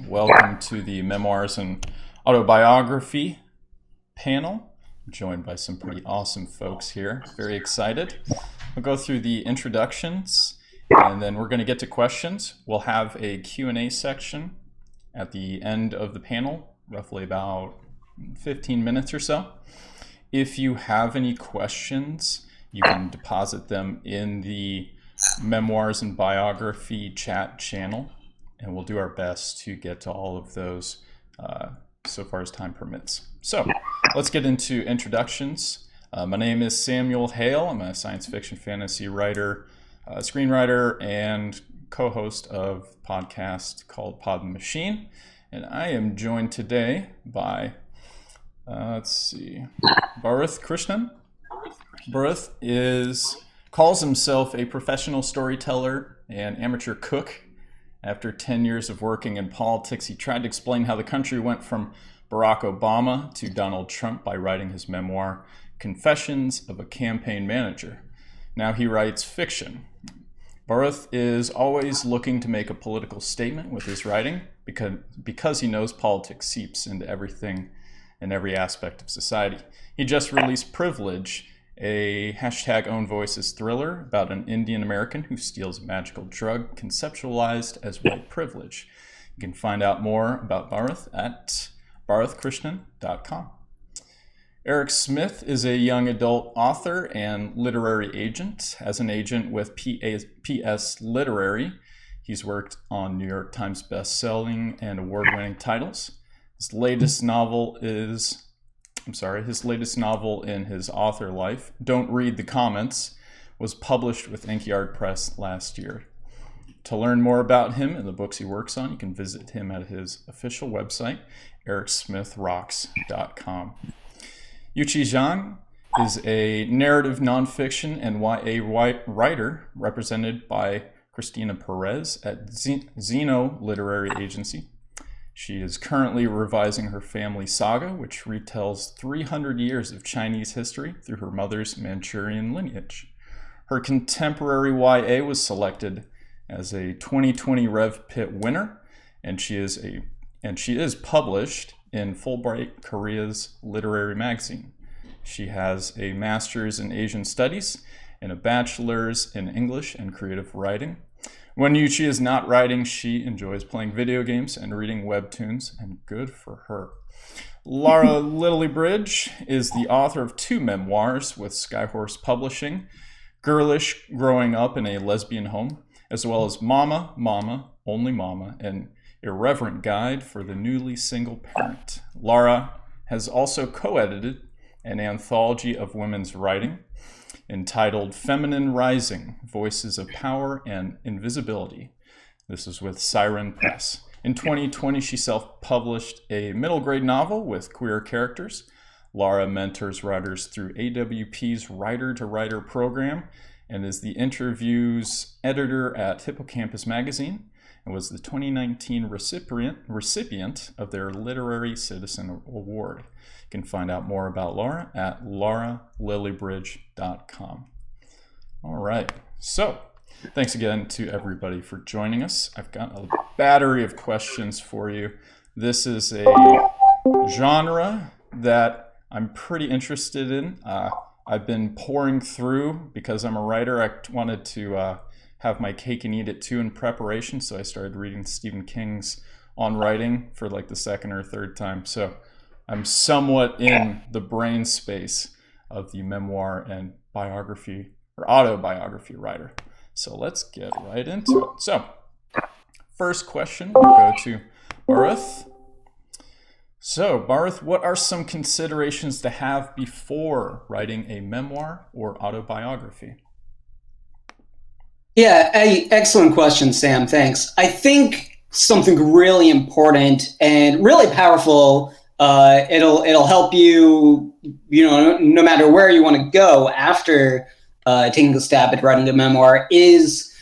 Welcome to the Memoirs and Autobiography panel. I'm joined by some pretty awesome folks here. Very excited. We'll go through the introductions and then we're going to get to questions. We'll have a Q&A section at the end of the panel, roughly about 15 minutes or so. If you have any questions, you can deposit them in the Memoirs and Biography chat channel, and we'll do our best to get to all of those so far as time permits. So let's get into introductions. My name is Samuel Hale. I'm a science fiction fantasy writer, screenwriter, and co-host of a podcast called Pod and Machine. And I am joined today by, Bharat Krishnan. Bharat calls himself a professional storyteller and amateur cook. After 10 years of working in politics, he tried to explain how the country went from Barack Obama to Donald Trump by writing his memoir, Confessions of a Campaign Manager. Now he writes fiction. Bharat is always looking to make a political statement with his writing because he knows politics seeps into everything and every aspect of society. He just released Privilege, a #Own Voices thriller about an Indian American who steals a magical drug conceptualized as white privilege. You can find out more about Bharat at bharatkrishnan.com. Eric Smith is a young adult author and literary agent. As an agent with PS Literary, he's worked on New York Times best-selling and award-winning titles. His latest novel in his author life, Don't Read the Comments, was published with Inkyard Press last year. To learn more about him and the books he works on, you can visit him at his official website, ericsmithrocks.com. Yuchi Zhang is a narrative nonfiction and YA writer represented by Christina Perez at Zeno Literary Agency. She is currently revising her family saga, which retells 300 years of Chinese history through her mother's Manchurian lineage. Her contemporary YA was selected as a 2020 Rev Pit winner, and she is published in Fulbright Korea's literary magazine. She has a master's in Asian studies and a bachelor's in English and creative writing. When Yuchi is not writing, she enjoys playing video games and reading webtoons, and good for her. Lara Lilibridge is the author of 2 memoirs with Skyhorse Publishing, Girlish Growing Up in a Lesbian Home, as well as Mama, Mama, Only Mama, an irreverent guide for the newly single parent. Lara has also co-edited an anthology of women's writing entitled Feminine Rising, Voices of Power and Invisibility. This is with Siren Press. In 2020, she self-published a middle grade novel with queer characters. Lara mentors writers through AWP's Writer to Writer program and is the interviews editor at Hippocampus Magazine and was the 2019 recipient of their Literary Citizen Award. You can find out more about Lara at laralilibridge.com. All right, so thanks again to everybody for joining us. I've got a battery of questions for you. This is a genre that I'm pretty interested in. I've been pouring through because I'm a writer. I wanted to have my cake and eat it too in preparation, so I started reading Stephen King's On Writing for like the second or third time. So I'm somewhat in the brain space of the memoir and biography or autobiography writer. So let's get right into it. So first question, we'll go to Bharat. So Bharat, what are some considerations to have before writing a memoir or autobiography? Yeah, excellent question, Sam. Thanks. I think something really important and really powerful. It'll help you, no matter where you want to go after taking a stab at writing a memoir. Is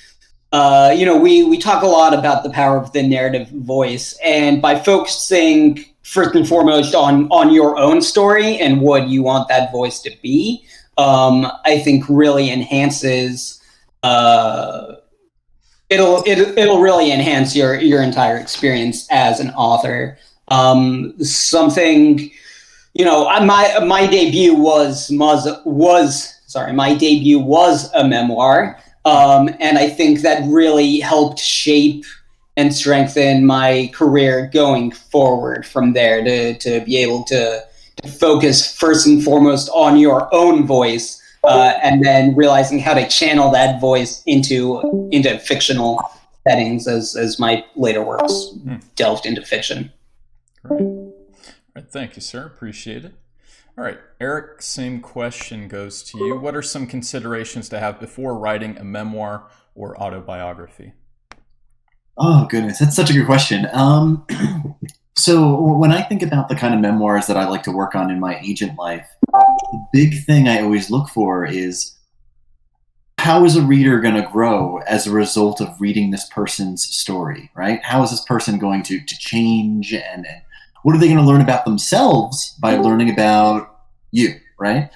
we talk a lot about the power of the narrative voice, and by focusing first and foremost on your own story and what you want that voice to be, I think really enhances It'll really enhance your entire experience as an author. Something, my debut was a memoir, and I think that really helped shape and strengthen my career going forward from there, to be able to focus first and foremost on your own voice, and then realizing how to channel that voice into fictional settings as my later works delved into fiction. Great. All right, thank you, sir. Appreciate it. All right, Eric, same question goes to you. What are some considerations to have before writing a memoir or autobiography? Oh, goodness. That's such a good question. So when I think about the kind of memoirs that I like to work on in my agent life, the big thing I always look for is, how is a reader going to grow as a result of reading this person's story, right? How is this person going to change, and what are they going to learn about themselves by learning about you, right?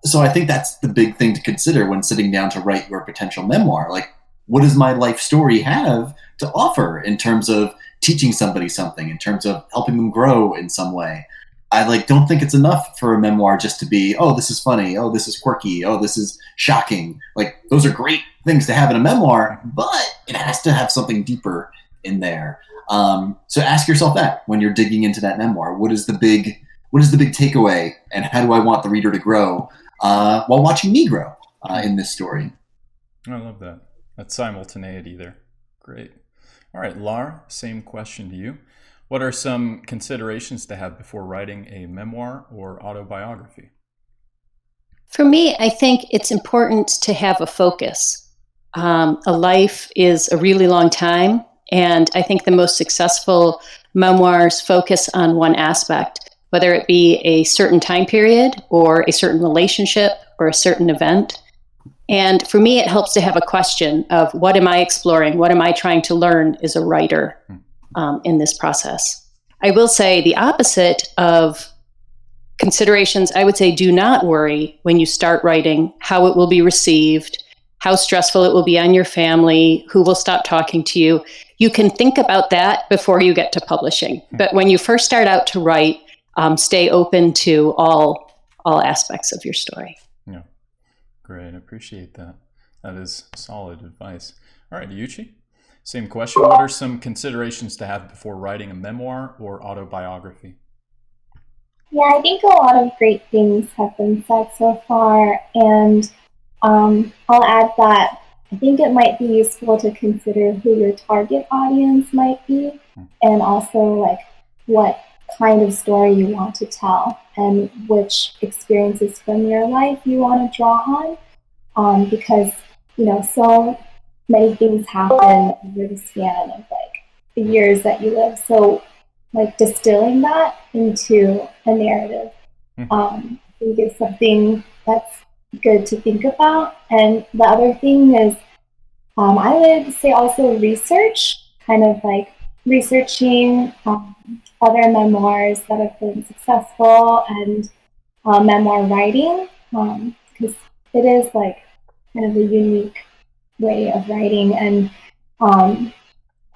So I think that's the big thing to consider when sitting down to write your potential memoir. Like, what does my life story have to offer in terms of teaching somebody something, in terms of helping them grow in some way? I don't think it's enough for a memoir just to be, oh, this is funny, oh, this is quirky, oh, this is shocking. Those are great things to have in a memoir, but it has to have something deeper in there. So ask yourself that when you're digging into that memoir. What is the big takeaway, and how do I want the reader to grow while watching me grow in this story? I love that. That simultaneity there. Great. All right, Lara, same question to you. What are some considerations to have before writing a memoir or autobiography? For me, I think it's important to have a focus. A life is a really long time, and I think the most successful memoirs focus on one aspect, whether it be a certain time period or a certain relationship or a certain event. And for me, it helps to have a question of, what am I exploring? What am I trying to learn as a writer in this process? I will say the opposite of considerations. I would say, do not worry when you start writing how it will be received, how stressful it will be on your family, who will stop talking to you. You can think about that before you get to publishing. But when you first start out to write, stay open to all aspects of your story. Yeah. Great, I appreciate that. That is solid advice. All right, Yuchi, same question. What are some considerations to have before writing a memoir or autobiography? Yeah, I think a lot of great things have been said so far, and I'll add that I think it might be useful to consider who your target audience might be, and also what kind of story you want to tell and which experiences from your life you want to draw on, because so many things happen over the span of the years that you live. So distilling that into a narrative, I think is something that's good to think about. And the other thing is, I would say also research, kind of researching other memoirs that have been successful, and memoir writing, because it is kind of a unique way of writing, and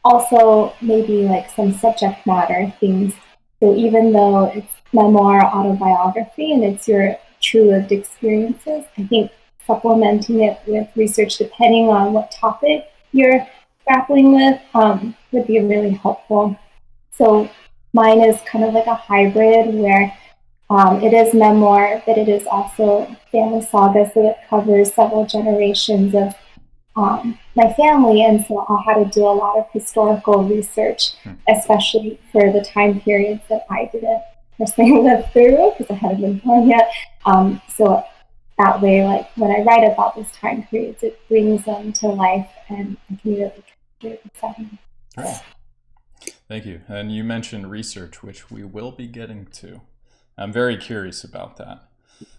also maybe some subject matter things. So even though it's memoir, autobiography, and it's your true lived experiences, I think supplementing it with research, depending on what topic you're grappling with, would be really helpful. So mine is kind of a hybrid where it is memoir, but it is also family saga, so it covers several generations of my family, and so I had to do a lot of historical research, especially for the time periods that I didn't personally live through because I hadn't been born yet. So that way, when I write about those time periods, it brings them to life, and I can really capture the setting. Great. Thank you. And you mentioned research, which we will be getting to. I'm very curious about that.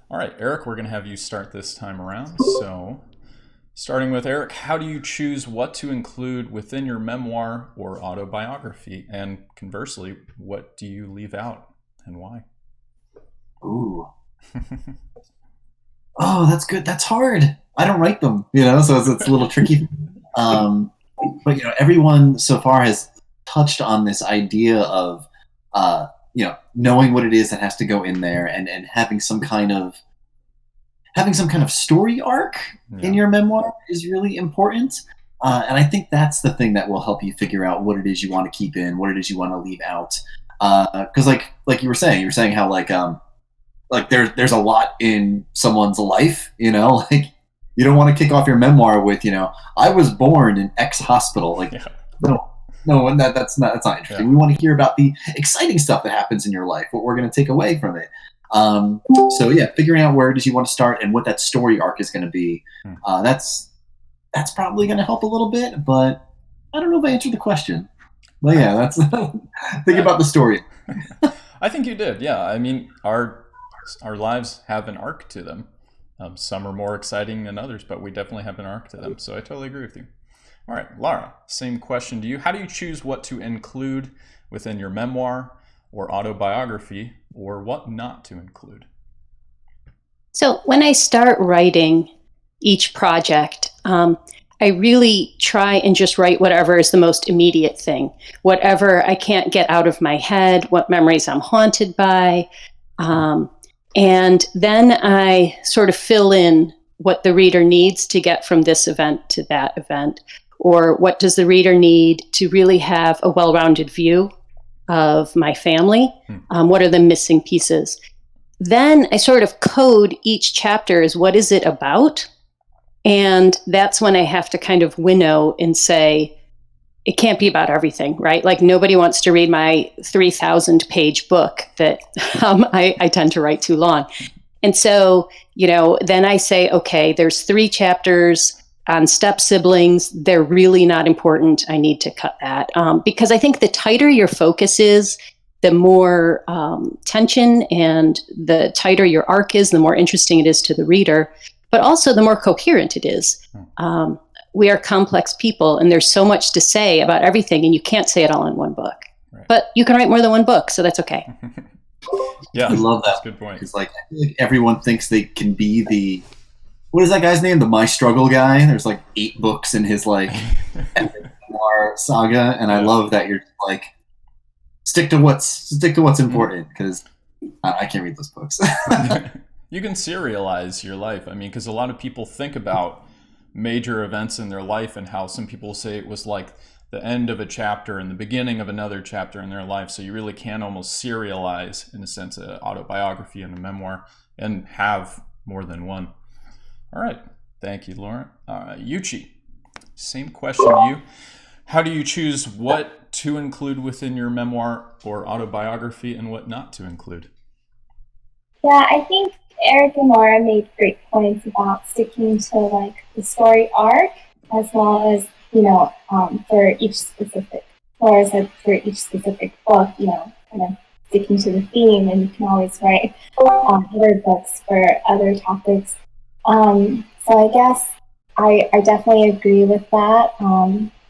All right, Eric, we're going to have you start this time around. So starting with Eric, how do you choose what to include within your memoir or autobiography? And conversely, what do you leave out and why? Ooh. Oh, that's good. That's hard. I don't write them, so it's a little tricky. but everyone so far has touched on this idea of knowing what it is that has to go in there, and having some kind of story arc in your memoir is really important. And I think that's the thing that will help you figure out what it is you want to keep in, what it is you want to leave out. Because like you were saying how like there's a lot in someone's life, like you don't want to kick off your memoir with, I was born in X hospital. Like, no, that's not interesting. Yeah. We want to hear about the exciting stuff that happens in your life, what we're going to take away from it. So yeah, figuring out where it is you want to start and what that story arc is going to be. That's probably going to help a little bit, but I don't know if I answered the question. But yeah, that's think about the story. I think you did. Yeah, I mean, our lives have an arc to them. Some are more exciting than others, but we definitely have an arc to them. So I totally agree with you. All right, Lara, same question to you. How do you choose what to include within your memoir or autobiography, or what not to include? So when I start writing each project, I really try and just write whatever is the most immediate thing, whatever I can't get out of my head, what memories I'm haunted by. And then I sort of fill in what the reader needs to get from this event to that event, or what does the reader need to really have a well-rounded view of my family? What are the missing pieces? Then I sort of code each chapter as what is it about? And that's when I have to kind of winnow and say, it can't be about everything, right? Like nobody wants to read my 3,000 page book that I tend to write too long. And so, then I say, okay, there's 3 chapters on step siblings. They're really not important. I need to cut that. Because I think the tighter your focus is, the more tension and the tighter your arc is, the more interesting it is to the reader, but also the more coherent it is. We are complex people, and there's so much to say about everything, and you can't say it all in one book. Right. But you can write more than one book, so that's okay. Yeah, I love that. That's a good point. Because I feel like everyone thinks they can be the, what is that guy's name? The My Struggle guy. There's 8 books in his memoir saga, and I love that you're stick to what's important, because I can't read those books. You can serialize your life. I mean, because a lot of people think about major events in their life and how some people say it was like the end of a chapter and the beginning of another chapter in their life. So you really can almost serialize, in a sense, an autobiography and a memoir, and have more than one. All right. Thank you, Lauren. Yuchi, same question to you. How do you choose what to include within your memoir or autobiography and what not to include? Yeah, I think Eric and Laura made great points about sticking to the story arc, as well as for each specific, Laura said for each specific book, kind of sticking to the theme, and you can always write other books for other topics. So I guess I definitely agree with that.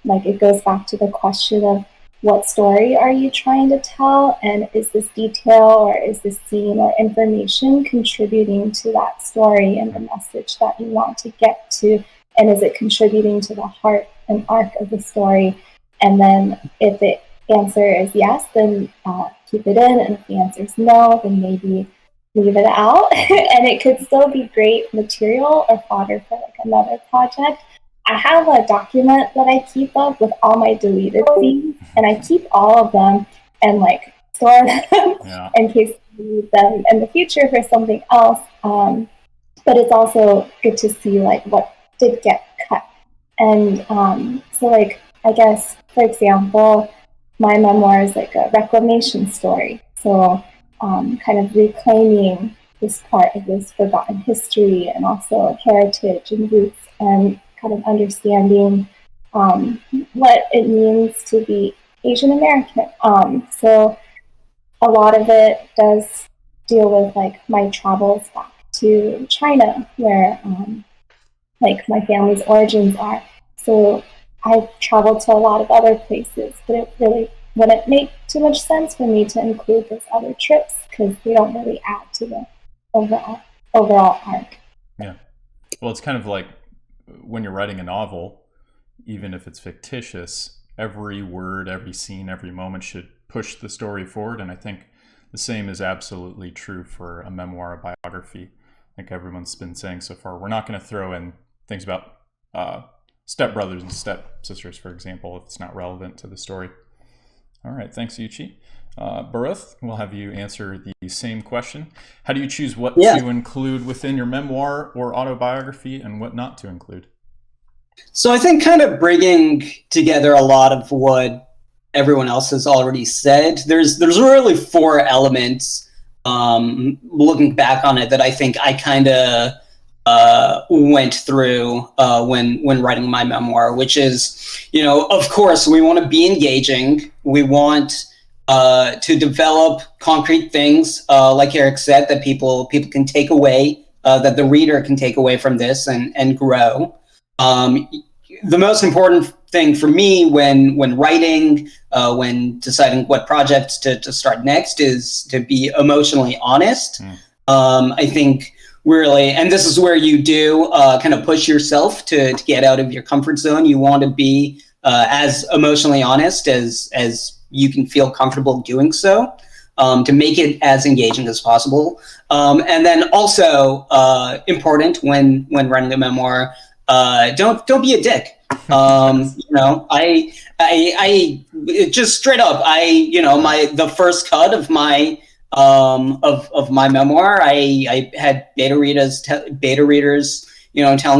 It goes back to the question of what story are you trying to tell, and is this detail or is this scene or information contributing to that story and the message that you want to get to, and is it contributing to the heart and arc of the story? And then if the answer is yes, then keep it in, and if the answer is no, then maybe leave it out. And it could still be great material or fodder for another project. I have a document that I keep up with all my deleted scenes, and I keep all of them and store them in case I need them in the future for something else. But it's also good to see what did get cut. And so I guess, for example, my memoir is a reclamation story. So kind of reclaiming this part of this forgotten history and also heritage and roots, and kind of understanding what it means to be Asian American. So a lot of it does deal with my travels back to China, where my family's origins are. So I've traveled to a lot of other places, but it really wouldn't make too much sense for me to include those other trips, because they don't really add to the overall arc. Yeah. Well, it's kind of like when you're writing a novel, even if it's fictitious, every word, every scene, every moment should push the story forward. And I think the same is absolutely true for a memoir, a biography. Like everyone's been saying so far, we're not going to throw in things about stepbrothers and stepsisters, for example, if it's not relevant to the story. All right, thanks, Yuchi. Bharat, we'll have you answer the same question. How do you choose what to include within your memoir or autobiography and what not to include? So I think kind of bringing together a lot of what everyone else has already said, there's really four elements, looking back on it, that I think I kind of went through when writing my memoir, which is, of course, we want to be engaging. We want to develop concrete things, like Eric said, that people can take away, that the reader can take away from this and grow. The most important thing for me when writing, when deciding what projects to start next, is to be emotionally honest. I think really, and this is where you do kind of push yourself to get out of your comfort zone. You want to be as emotionally honest as you can feel comfortable doing so, to make it as engaging as possible. And then also important when writing a memoir, don't be a dick. I just straight up, the first cut of my of my memoir, I had beta readers, telling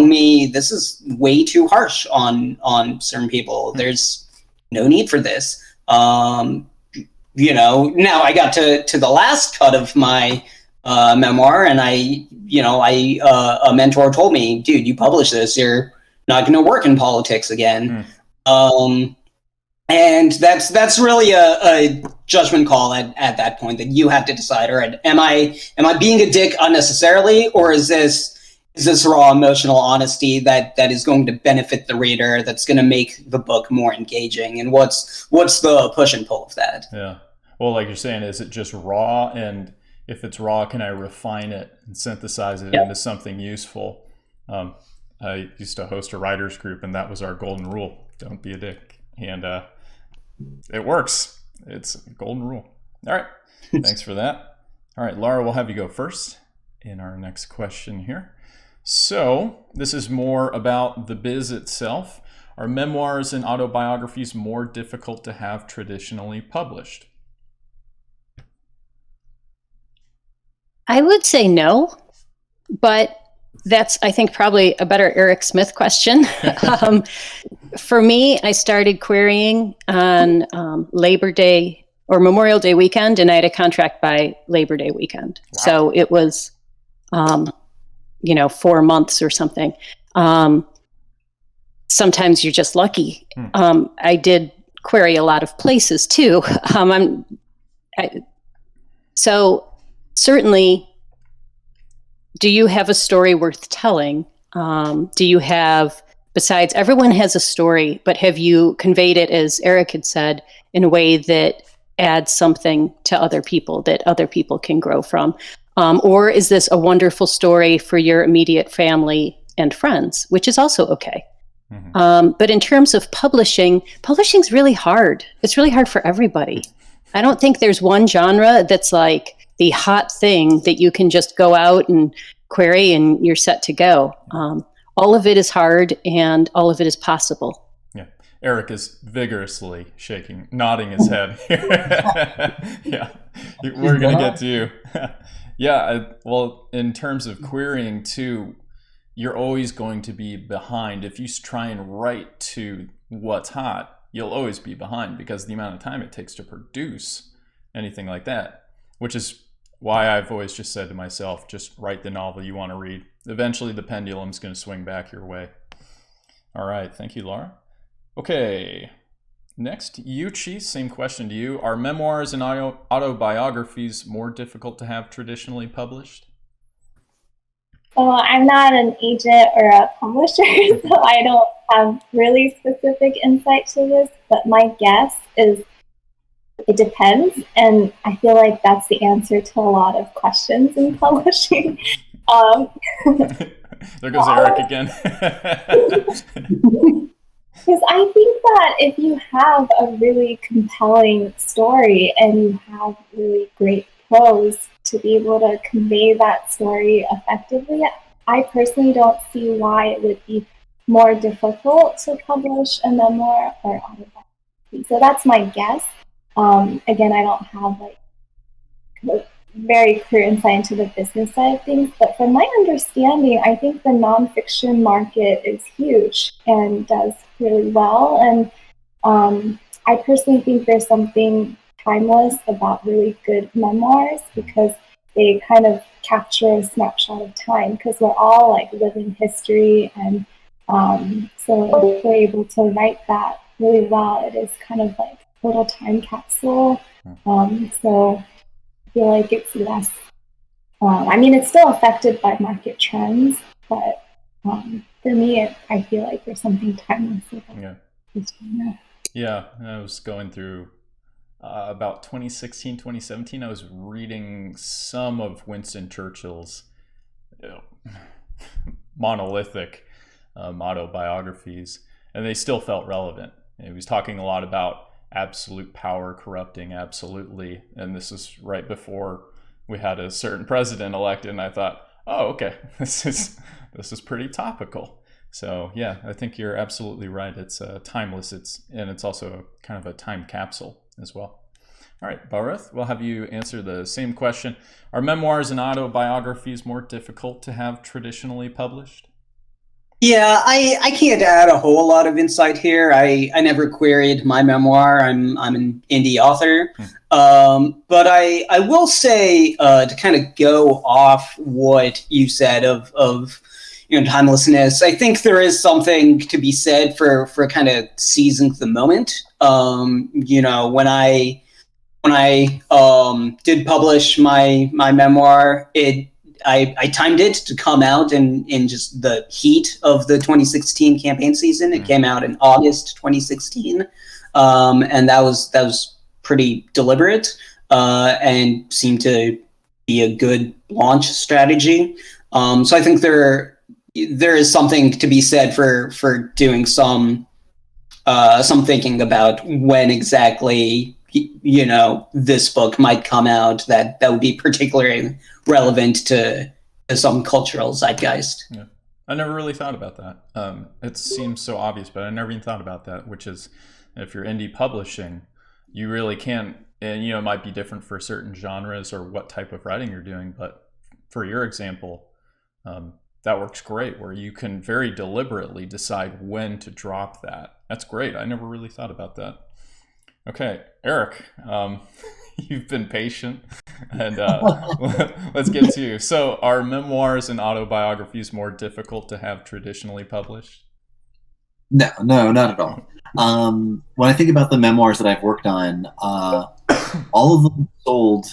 me this is way too harsh on certain people. There's no need for this. Now I got to the last cut of my memoir, and a mentor told me, dude, you publish this, you're not going to work in politics again. And that's really a judgment call at that point, that you have to decide, all right, am I being a dick unnecessarily, or is this raw emotional honesty that is going to benefit the reader, that's going to make the book more engaging? And what's the push and pull of that? Yeah. Well, like you're saying, is it just raw? And if it's raw, can I refine it and synthesize it into something useful? I used to host a writers group, and that was our golden rule: don't be a dick. And it works. It's a golden rule. All right. Thanks for that. All right, Lara, we'll have you go first in our next question here. So this is more about the biz itself. Are memoirs and autobiographies more difficult to have traditionally published? I would say no, but that's, I think, probably a better Eric Smith question. For me, I started querying on Labor Day or Memorial Day weekend, and I had a contract by Labor Day weekend. Wow. So it was, 4 months or something. Sometimes you're just lucky. I did query a lot of places too. So certainly, do you have a story worth telling? Do you have, besides, everyone has a story, but have you conveyed it, as Eric had said, in a way that adds something to other people that other people can grow from? Or is this a wonderful story for your immediate family and friends, which is also okay? But in terms of publishing's really hard. It's really hard for everybody. I don't think there's one genre that's like the hot thing that you can just go out and query and you're set to go. All of it is hard, and all of it is possible. Yeah. Eric is vigorously nodding his head. Yeah. We're going to get to you. Yeah. Well, in terms of querying too, you're always going to be behind. If you try and write to what's hot, you'll always be behind, because the amount of time it takes to produce anything like that, which is why I've always just said to myself, just write the novel you want to read. Eventually the pendulum's going to swing back your way. All right. Thank you, Lara. Okay. Next, Yuchi, same question to you. Are memoirs and autobiographies more difficult to have traditionally published? Well, I'm not an agent or a publisher, so I don't have really specific insight to this, but my guess is it depends, and I feel like that's the answer to a lot of questions in publishing. There goes Eric again. Because I think that if you have a really compelling story and you have really great prose to be able to convey that story effectively, I personally don't see why it would be more difficult to publish a memoir or autobiography. So that's my guess. Again, I don't have like very clear insight into the business side of things, but from my understanding, I think the nonfiction market is huge and does really well. And I personally think there's something timeless about really good memoirs because they kind of capture a snapshot of time because we're all like living history. And so if we're able to write that really well, it is kind of like a little time capsule. So I feel like it's less, I mean, it's still affected by market trends, but for me, I feel like there's something timeless about this genre. Yeah, I was going through about 2016, 2017. I was reading some of Winston Churchill's monolithic autobiographies, and they still felt relevant. And he was talking a lot about absolute power corrupting absolutely, and this is right before we had a certain president elected, and I thought, oh, okay, this is pretty topical. So yeah, I think you're absolutely right. It's timeless. It's also kind of a time capsule as well. All right, Bharat, we'll have you answer the same question. Are memoirs and autobiographies more difficult to have traditionally published? Yeah, I can't add a whole lot of insight here. I never queried my memoir. I'm an indie author. But I will say to kind of go off what you said of timelessness, I think there is something to be said for kind of seizing the moment. When I did publish my memoir, I timed it to come out in just the heat of the 2016 campaign season. It came out in August 2016, and that was pretty deliberate and seemed to be a good launch strategy. So I think there is something to be said for doing some thinking about when exactly this book might come out that would be particularly relevant to some cultural zeitgeist. Yeah, I never really thought about that. It seems so obvious, but I never even thought about that, which is if you're indie publishing, you really can't, and it might be different for certain genres or what type of writing you're doing, but for your example, that works great where you can very deliberately decide when to drop that. That's great. I never really thought about that. Okay, Eric, you've been patient, and let's get to you. So are memoirs and autobiographies more difficult to have traditionally published? No, not at all. When I think about the memoirs that I've worked on, all of them sold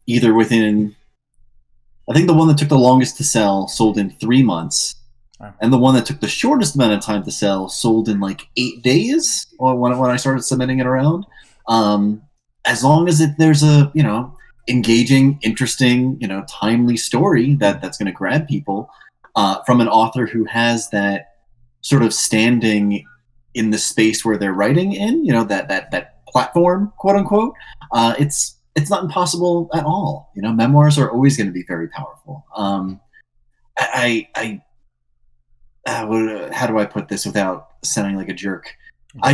either within, I think the one that took the longest to sell sold in 3 months. And the one that took the shortest amount of time to sell sold in like 8 days when I started submitting it around. As long as there's a, engaging, interesting, timely story that's going to grab people from an author who has that sort of standing in the space where they're writing in, that platform, quote unquote, it's not impossible at all. Memoirs are always going to be very powerful. How do I put this without sounding like a jerk? I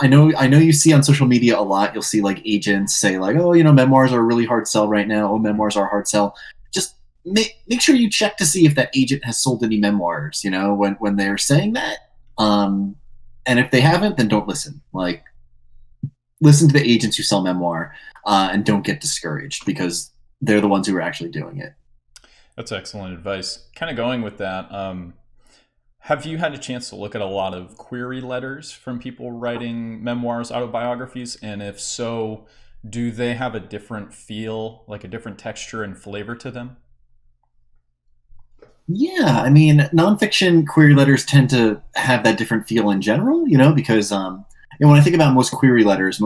know you see on social media a lot. You'll see like agents say like, oh, memoirs are a really hard sell right now. Oh, memoirs are a hard sell. Just make sure you check to see if that agent has sold any memoirs, when they're saying that. And if they haven't, then don't listen. Like, listen to the agents who sell memoir and don't get discouraged because they're the ones who are actually doing it. That's excellent advice. Kind of going with that, have you had a chance to look at a lot of query letters from people writing memoirs, autobiographies? And if so, do they have a different feel, like a different texture and flavor to them? Yeah, I mean, nonfiction query letters tend to have that different feel in general, because when I think about most query letters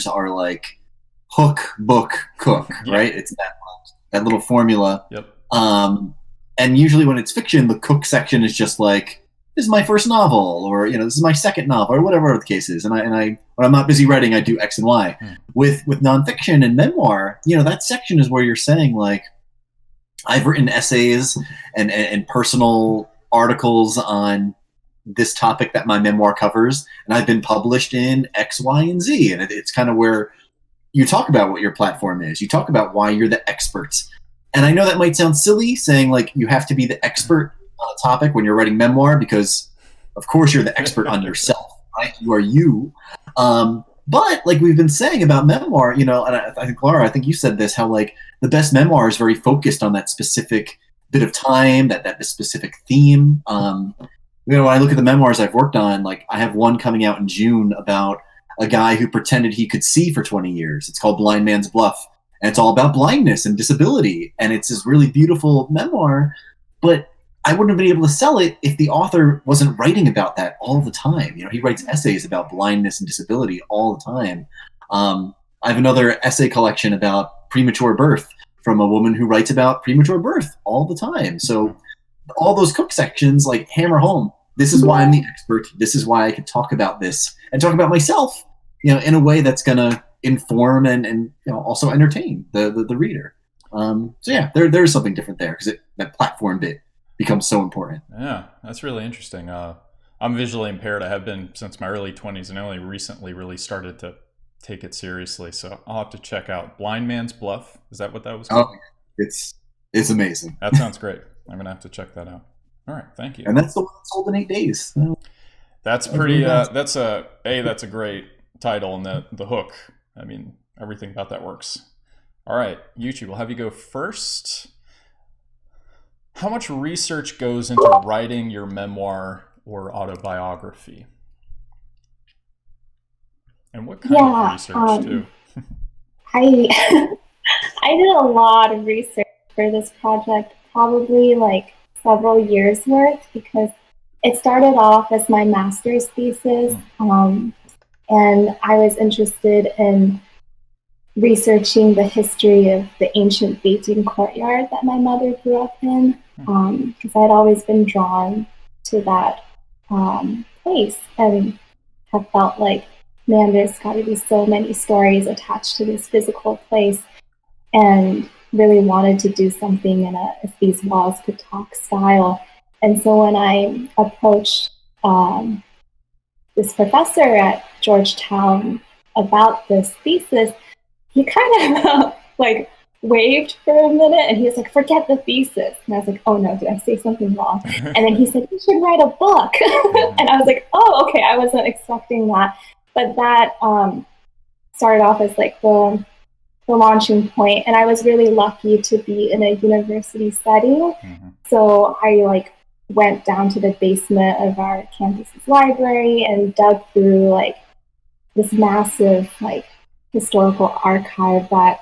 are like hook, book, cook, right? It's that little formula. Yep. And usually when it's fiction, the cook section is just like this is my first novel, or this is my second novel, or whatever the case is. And I when I'm not busy writing, I do X and Y. With nonfiction and memoir, that section is where you're saying, like, I've written essays and personal articles on this topic that my memoir covers, and I've been published in X, Y, and Z. And it's kind of where you talk about what your platform is. You talk about why you're the expert. And I know that might sound silly, saying like you have to be the expert on a topic when you're writing memoir, because of course you're the expert on yourself, right? You are you. But like we've been saying about memoir, and I think, Lara, I think you said this, how like the best memoir is very focused on that specific bit of time, that specific theme. When I look at the memoirs I've worked on, like I have one coming out in June about a guy who pretended he could see for 20 years. It's called Blind Man's Bluff. And it's all about blindness and disability. And it's this really beautiful memoir, but I wouldn't have been able to sell it if the author wasn't writing about that all the time. He writes essays about blindness and disability all the time. I have another essay collection about premature birth from a woman who writes about premature birth all the time. So all those cook sections like hammer home, this is why I'm the expert. This is why I can talk about this and talk about myself, in a way that's going to inform and also entertain the reader. So yeah, there's something different there, because that platform bit becomes so important. Yeah, that's really interesting. I'm visually impaired. I have been since my early 20s, and I only recently really started to take it seriously. So I'll have to check out Blind Man's Bluff. Is that what that was called? Oh, it's amazing. That sounds great. I'm gonna have to check that out. All right, thank you. And that's the one that sold in 8 days. That's pretty. That's a great title, and the hook. I mean, everything about that works. All right, Yuchi, we'll have you go first. How much research goes into writing your memoir or autobiography? And what kind of research, too? I did a lot of research for this project, probably like several years worth, because it started off as my master's thesis, and I was interested in researching the history of the ancient Beijing courtyard that my mother grew up in, because I had always been drawn to that place and have felt like, man, there's got to be so many stories attached to this physical place, and really wanted to do something in a If These Walls Could Talk style. And so when I approached this professor at Georgetown about this thesis, he kind of like waved for a minute, and he was like, forget the thesis. And I was like, oh no, did I say something wrong? And then he said, you should write a book. And I was like, oh, okay, I wasn't expecting that. But that started off as like the launching point. And I was really lucky to be in a university setting. So I like went down to the basement of our campus's library and dug through like this massive like historical archive that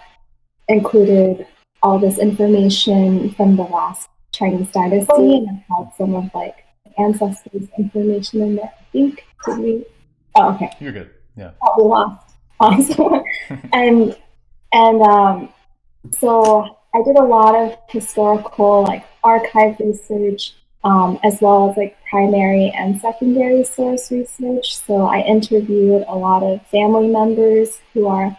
included all this information from the last Chinese dynasty, and I had some of like ancestors' information in there. I think. Did we? Oh, okay. You're good. Yeah. Probably lost. and so I did a lot of historical like archive research, as well as like primary and secondary source research. So I interviewed a lot of family members who are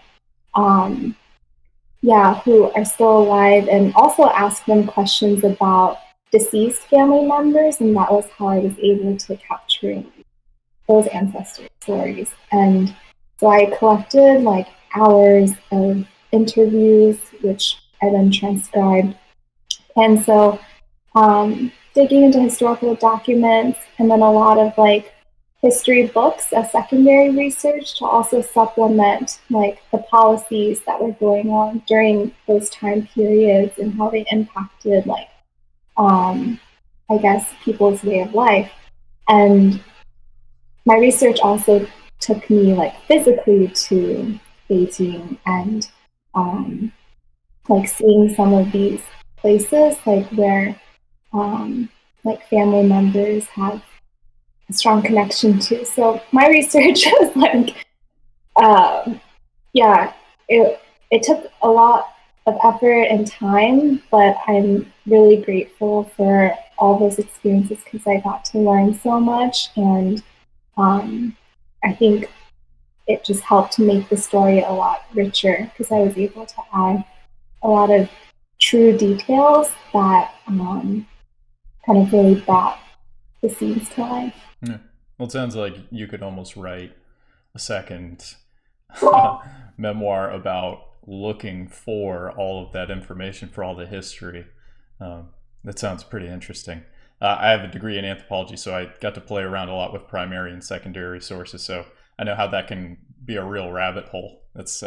still alive, and also asked them questions about deceased family members, and that was how I was able to capture those ancestor stories. And so I collected like hours of interviews, which I then transcribed. And so digging into historical documents, and then a lot of like history books as secondary research to also supplement like the policies that were going on during those time periods and how they impacted like I guess people's way of life. And my research also took me like physically to Beijing, and like seeing some of these places like where like family members have a strong connection to. So my research was like, it took a lot of effort and time, but I'm really grateful for all those experiences because I got to learn so much, and I think it just helped to make the story a lot richer because I was able to add a lot of true details that kind of really brought the scenes to life. Yeah. Well, it sounds like you could almost write a second memoir about looking for all of that information, for all the history. That sounds pretty interesting. I have a degree in anthropology, so I got to play around a lot with primary and secondary sources, so I know how that can be a real rabbit hole. That's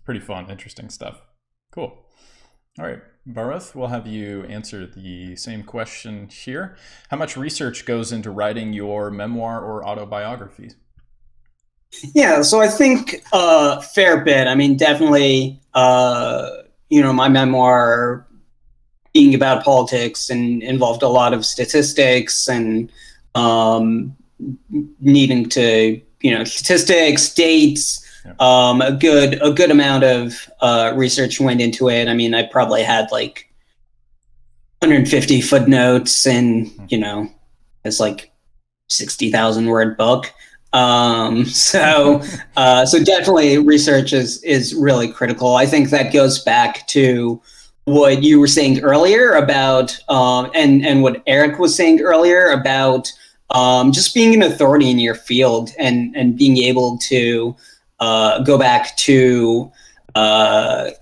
pretty fun, interesting stuff. Cool. All right, Bharat, we'll have you answer the same question here. How much research goes into writing your memoir or autobiography? Yeah, so I think a fair bit. I mean, definitely, my memoir being about politics and involved a lot of statistics and needing to, statistics, dates. Yeah. A good amount of research went into it. I mean, I probably had like 150 footnotes and, it's like 60,000 word book. So definitely research is really critical. I think that goes back to what you were saying earlier about, and what Eric was saying earlier about just being an authority in your field and being able to go back to a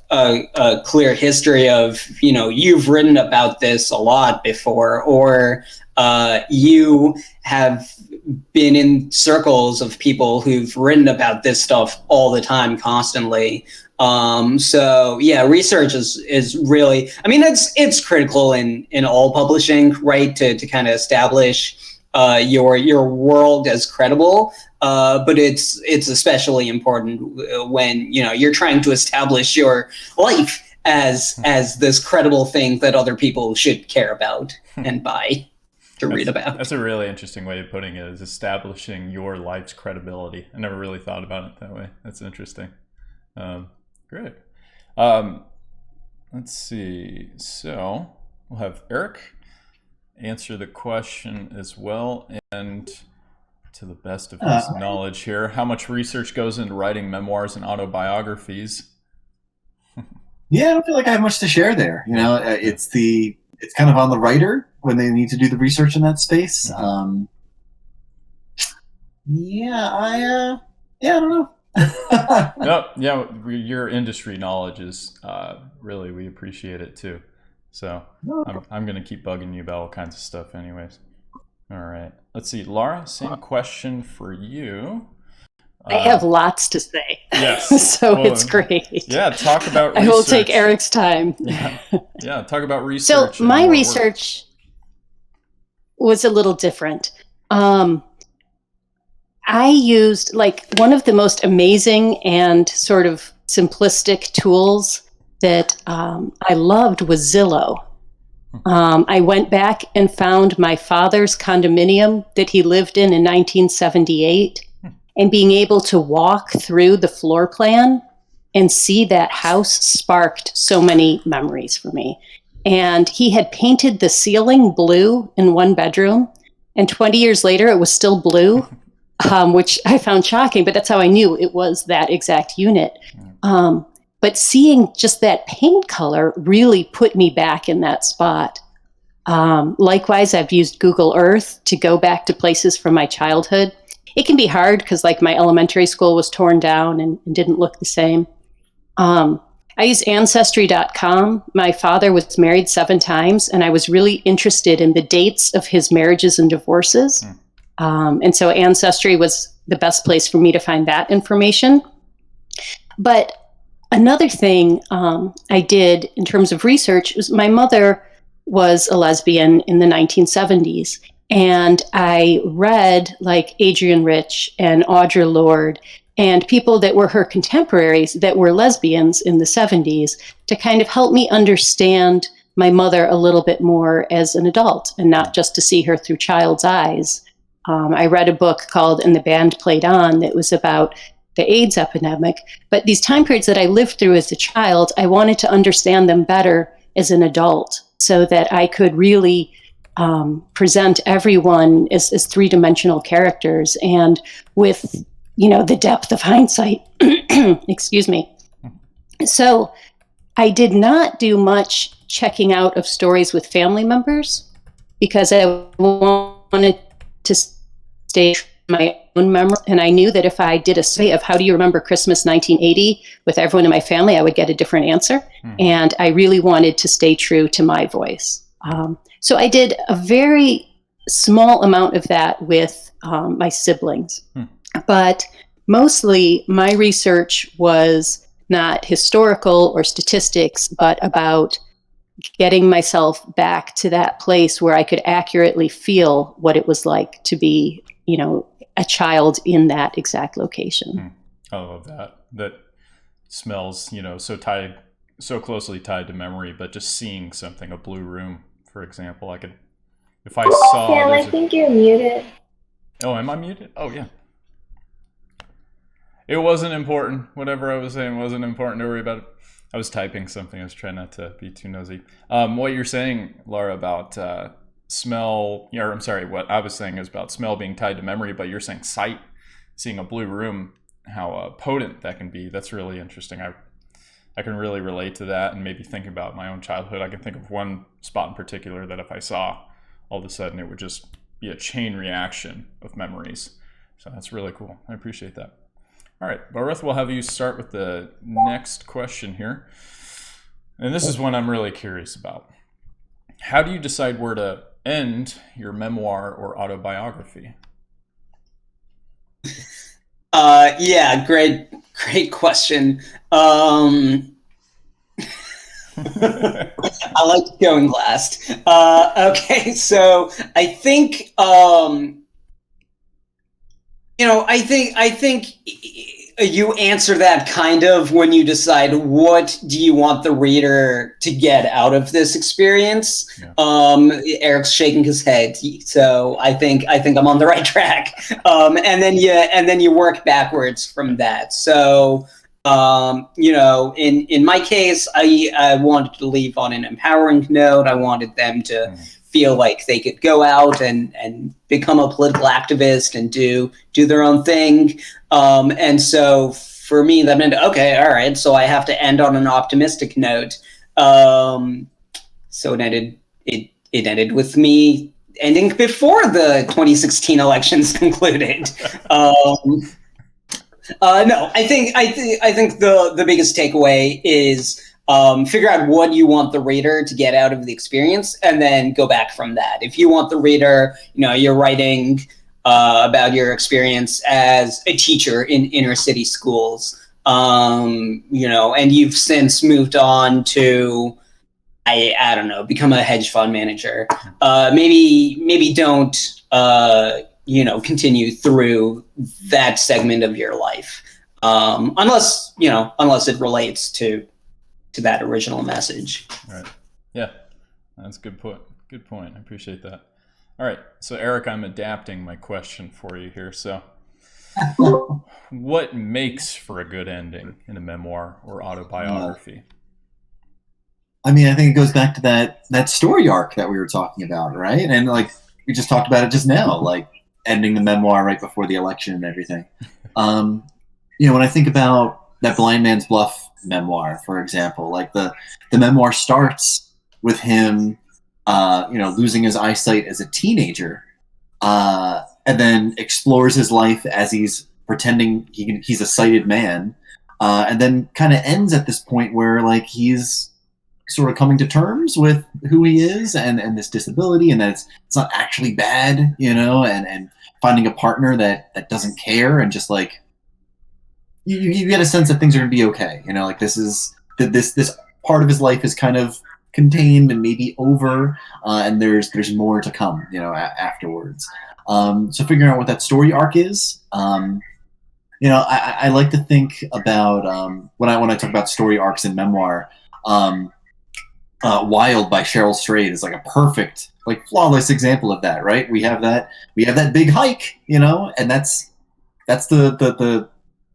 clear history of, you've written about this a lot before, or you have been in circles of people who've written about this stuff all the time, constantly. So yeah, research is really, I mean, it's critical in all publishing, right? To kind of establish your world as credible. But it's especially important when, you're trying to establish your life as this credible thing that other people should care about and buy to read about. That's a really interesting way of putting it, is establishing your life's credibility. I never really thought about it that way. That's interesting. Great. Let's see. So we'll have Eric answer the question as well. And to the best of his knowledge here, how much research goes into writing memoirs and autobiographies? Yeah, I don't feel like I have much to share there. It's kind of on the writer when they need to do the research in that space. I don't know. Your industry knowledge is really, we appreciate it too. So I'm going to keep bugging you about all kinds of stuff anyways. All right. Let's see. Lara, same question for you. I have lots to say. Yes. So it's great. Yeah, talk about research. I will take Eric's time. Yeah, talk about research. So my research was a little different. I used, one of the most amazing and sort of simplistic tools that I loved was Zillow. I went back and found my father's condominium that he lived in 1978, and being able to walk through the floor plan and see that house sparked so many memories for me. And he had painted the ceiling blue in one bedroom, and 20 years later it was still blue, which I found shocking, but that's how I knew it was that exact unit. But seeing just that paint color really put me back in that spot. Likewise, I've used Google Earth to go back to places from my childhood. It can be hard because my elementary school was torn down and didn't look the same. I use Ancestry.com. My father was married 7 times, and I was really interested in the dates of his marriages and divorces. And so Ancestry was the best place for me to find that information. But another thing I did in terms of research was my mother was a lesbian in the 1970s. And I read Adrienne Rich and Audre Lorde and people that were her contemporaries that were lesbians in the 70s to kind of help me understand my mother a little bit more as an adult and not just to see her through child's eyes. I read a book called And the Band Played On that was about the AIDS epidemic. But these time periods that I lived through as a child, I wanted to understand them better as an adult so that I could really present everyone as three-dimensional characters, and with, the depth of hindsight. Excuse me. So I did not do much checking out of stories with family members because I wanted to stay true to my own memory. And I knew that if I did a survey of how do you remember Christmas 1980 with everyone in my family, I would get a different answer. And I really wanted to stay true to my voice. So I did a very small amount of that with my siblings. But mostly my research was not historical or statistics, but about getting myself back to that place where I could accurately feel what it was like to be, a child in that exact location. I love that. That smells, so closely tied to memory, but just seeing something, a blue room, for example, if I saw... Sam, I think you're muted. Oh, am I muted? Oh, yeah. It wasn't important. Whatever I was saying wasn't important to worry about it. I was typing something. I was trying not to be too nosy. What you're saying, Lara, about smell, what I was saying is about smell being tied to memory, but you're saying sight, seeing a blue room, how potent that can be. That's really interesting. I can really relate to that, and maybe think about my own childhood. I can think of one spot in particular that if I saw, all of a sudden it would just be a chain reaction of memories. So that's really cool. I appreciate that. All right, Bharat, we'll have you start with the next question here. And this is one I'm really curious about. How do you decide where to end your memoir or autobiography? Yeah, great question. I like going last. Okay, so I think I think you answer that kind of when you decide what do you want the reader to get out of this experience. Yeah. Eric's shaking his head, so I think I'm on the right track. And then you work backwards from that. So in my case, I wanted to leave on an empowering note. I wanted them to feel like they could go out and become a political activist and do their own thing. And so for me, that meant, okay, all right, so I have to end on an optimistic note. So it ended with me ending before the 2016 elections concluded. No, I think the biggest takeaway is figure out what you want the reader to get out of the experience, and then go back from that. If you want the reader, you're writing about your experience as a teacher in inner city schools, and you've since moved on to, I don't know, become a hedge fund manager. Maybe don't continue through that segment of your life, unless it relates to that original message. Right. Yeah, that's a good point. Good point. I appreciate that. All right. So Eric, I'm adapting my question for you here. So what makes for a good ending in a memoir or autobiography? I mean, I think it goes back to that story arc that we were talking about, right? And like we just talked about it just now, like ending the memoir right before the election and everything. When I think about that Blind Man's Bluff memoir, for example, like the memoir starts with him, losing his eyesight as a teenager, and then explores his life as he's pretending he's a sighted man, and then kind of ends at this point where like he's sort of coming to terms with who he is and this disability, and that it's not actually bad, and finding a partner that doesn't care, and just like you get a sense that things are going to be okay. Like this part of his life is kind of contained and maybe over, and there's more to come, afterwards. So figuring out what that story arc is, I like to think about when I talk about story arcs in memoir. Wild by Cheryl Strayed is like a perfect, like flawless example of that, right? We have that big hike, and that's the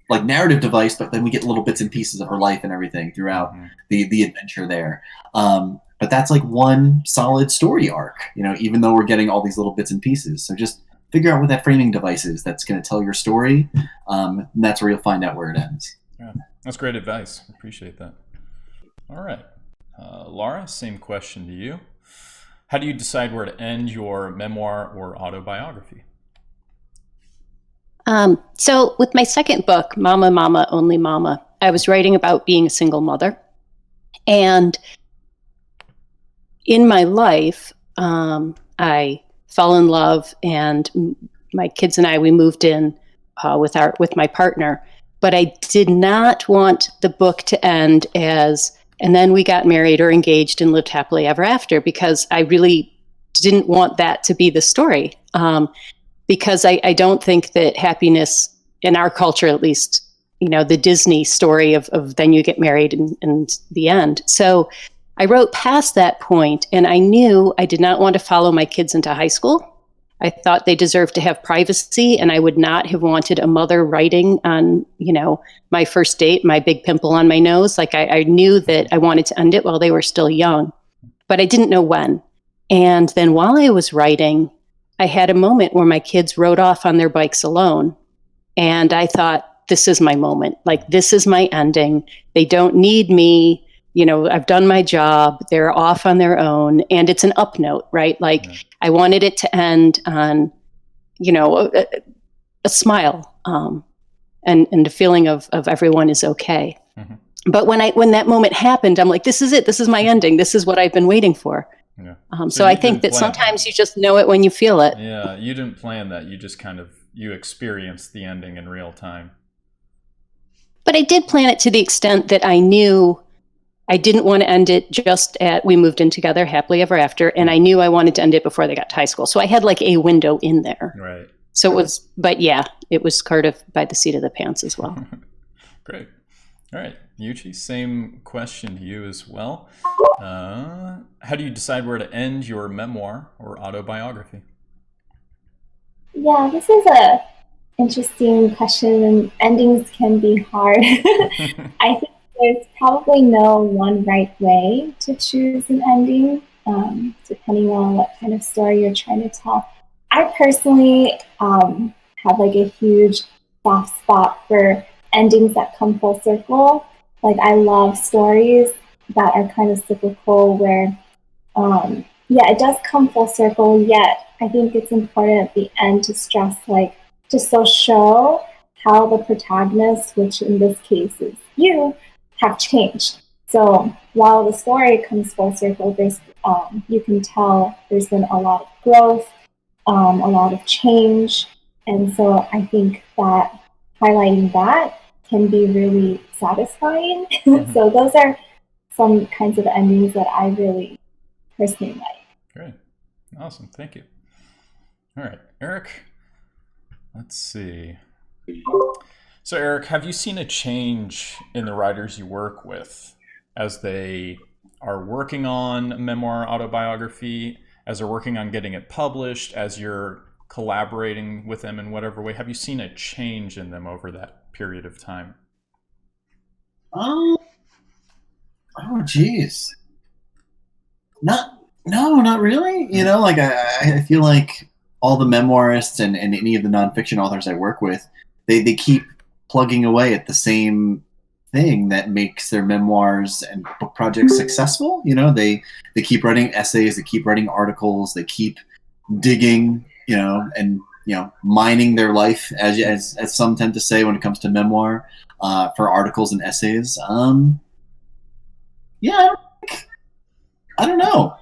like narrative device, but then we get little bits and pieces of her life and everything throughout the adventure there. And but that's like one solid story arc, even though we're getting all these little bits and pieces. So just figure out what that framing device is that's going to tell your story, and that's where you'll find out where it ends. Yeah, that's great advice. Appreciate that. All right. Lara, same question to you. How do you decide where to end your memoir or autobiography? So with my second book, Mama, Mama, Only Mama, I was writing about being a single mother. And in my life, I fell in love, and my kids and I, we moved in with my partner. But I did not want the book to end as, and then we got married or engaged and lived happily ever after, because I really didn't want that to be the story. Because I don't think that happiness, in our culture at least, the Disney story of then you get married and the end. So I wrote past that point, and I knew I did not want to follow my kids into high school. I thought they deserved to have privacy, and I would not have wanted a mother writing on, my first date, my big pimple on my nose. Like I knew that I wanted to end it while they were still young, but I didn't know when. And then while I was writing, I had a moment where my kids rode off on their bikes alone. And I thought, this is my moment. Like, this is my ending. They don't need me. I've done my job. They're off on their own. And it's an up note, right? Like, I wanted it to end on, a smile, and a feeling of everyone is okay. Mm-hmm. But when that moment happened, I'm like, this is it. This is my ending. This is what I've been waiting for. Yeah. So I think that sometimes you just know it when you feel it. Yeah, you didn't plan that. You just you experienced the ending in real time. But I did plan it to the extent that I knew I didn't want to end it just at we moved in together happily ever after, and I knew I wanted to end it before they got to high school. So I had like a window in there. Right. So it was, but yeah, it was kind of by the seat of the pants as well. Great. All right, Yuchi, same question to you as well. How do you decide where to end your memoir or autobiography? Yeah, this is a interesting question, and endings can be hard. I think there's probably no one right way to choose an ending, depending on what kind of story you're trying to tell. I personally have like a huge soft spot for endings that come full circle. Like, I love stories that are kind of cyclical where, it does come full circle, yet I think it's important at the end to stress, like, to so show how the protagonist, which in this case is you, have changed. So while the story comes full circle, there's you can tell there's been a lot of growth, a lot of change, and so I think that highlighting that can be really satisfying. Mm-hmm. So those are some kinds of endings that I really personally like. Great. Awesome. Thank you. All right, Eric, let's see. So Eric, have you seen a change in the writers you work with as they are working on a memoir autobiography, as they're working on getting it published, as you're collaborating with them in whatever way? Have you seen a change in them over that period of time? Oh geez. Not really. Like I feel like all the memoirists and any of the nonfiction authors I work with, they keep plugging away at the same thing that makes their memoirs and book projects successful. They keep writing essays, they keep writing articles, they keep digging, and mining their life, as some tend to say when it comes to memoir, for articles and essays. I don't know.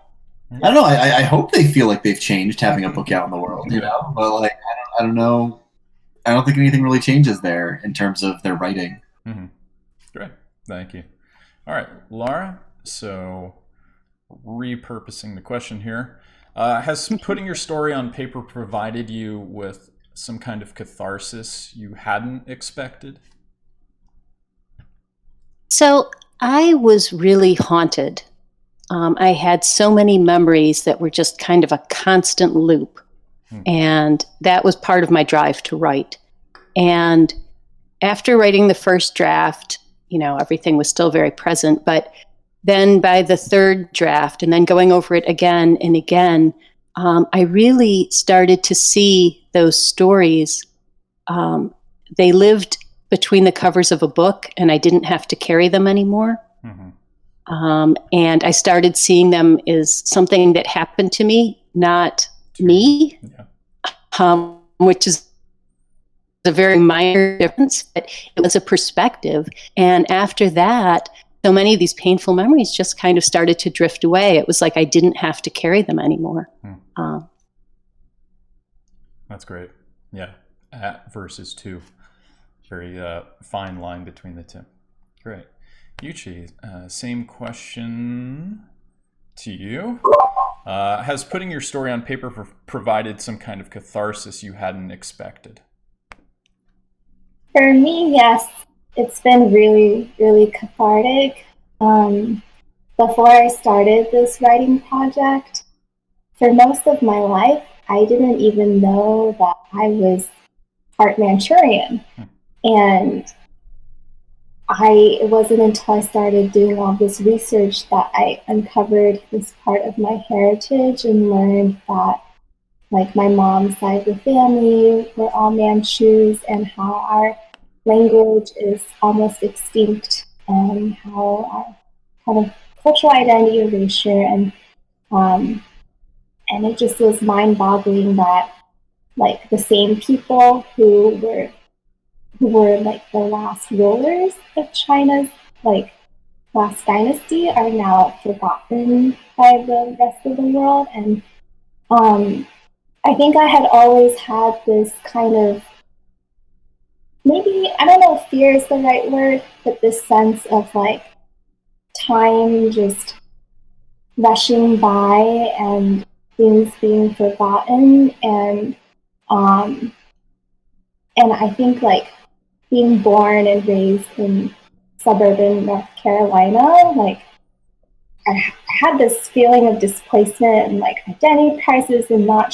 I hope they feel like they've changed having a book out in the world, but like, I don't know. I don't think anything really changes there in terms of their writing. Mm-hmm. Great. Thank you. All right, Lara. So repurposing the question here. Has putting your story on paper provided you with some kind of catharsis you hadn't expected? So I was really haunted. I had so many memories that were just kind of a constant loop. And that was part of my drive to write. And after writing the first draft, everything was still very present, but then by the third draft, and then going over it again and again, I really started to see those stories. They lived between the covers of a book, and I didn't have to carry them anymore. Mm-hmm. And I started seeing them as something that happened to me, not me, which is a very minor difference, but it was a perspective. And after that, so many of these painful memories just kind of started to drift away. It was like I didn't have to carry them anymore. That's great. Yeah. At versus to. Very fine line between the two. Great. Yuchi, same question to you. Has putting your story on paper provided some kind of catharsis you hadn't expected? For me, yes. It's been really, really cathartic. Before I started this writing project, for most of my life, I didn't even know that I was part Manchurian. And it wasn't until I started doing all this research that I uncovered this part of my heritage and learned that, like, my mom's side of the family were all Manchus, and how our language is almost extinct, and how our kind of cultural identity erasure, and it just was mind-boggling that, like, the same people who were like the last rulers of China's, like, last dynasty are now forgotten by the rest of the world. And I think I had always had this kind of, maybe, I don't know if fear is the right word, but this sense of, like, time just rushing by and things being forgotten. And I think, like, being born and raised in suburban North Carolina, like, I had this feeling of displacement and, like, identity crisis, and not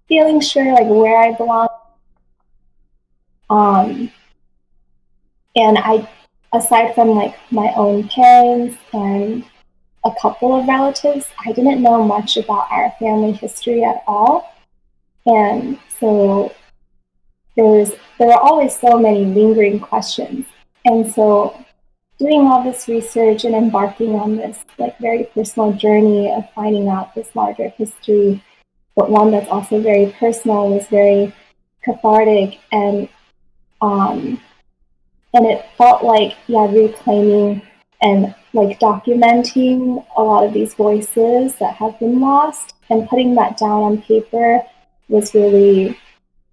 feeling sure, like, where I belong. And I, aside from, like, my own parents and a couple of relatives, I didn't know much about our family history at all. And so there were always so many lingering questions. And so doing all this research and embarking on this, like, very personal journey of finding out this larger history, but one that's also very personal, was very cathartic. And it felt like, reclaiming and, like, documenting a lot of these voices that have been lost, and putting that down on paper was really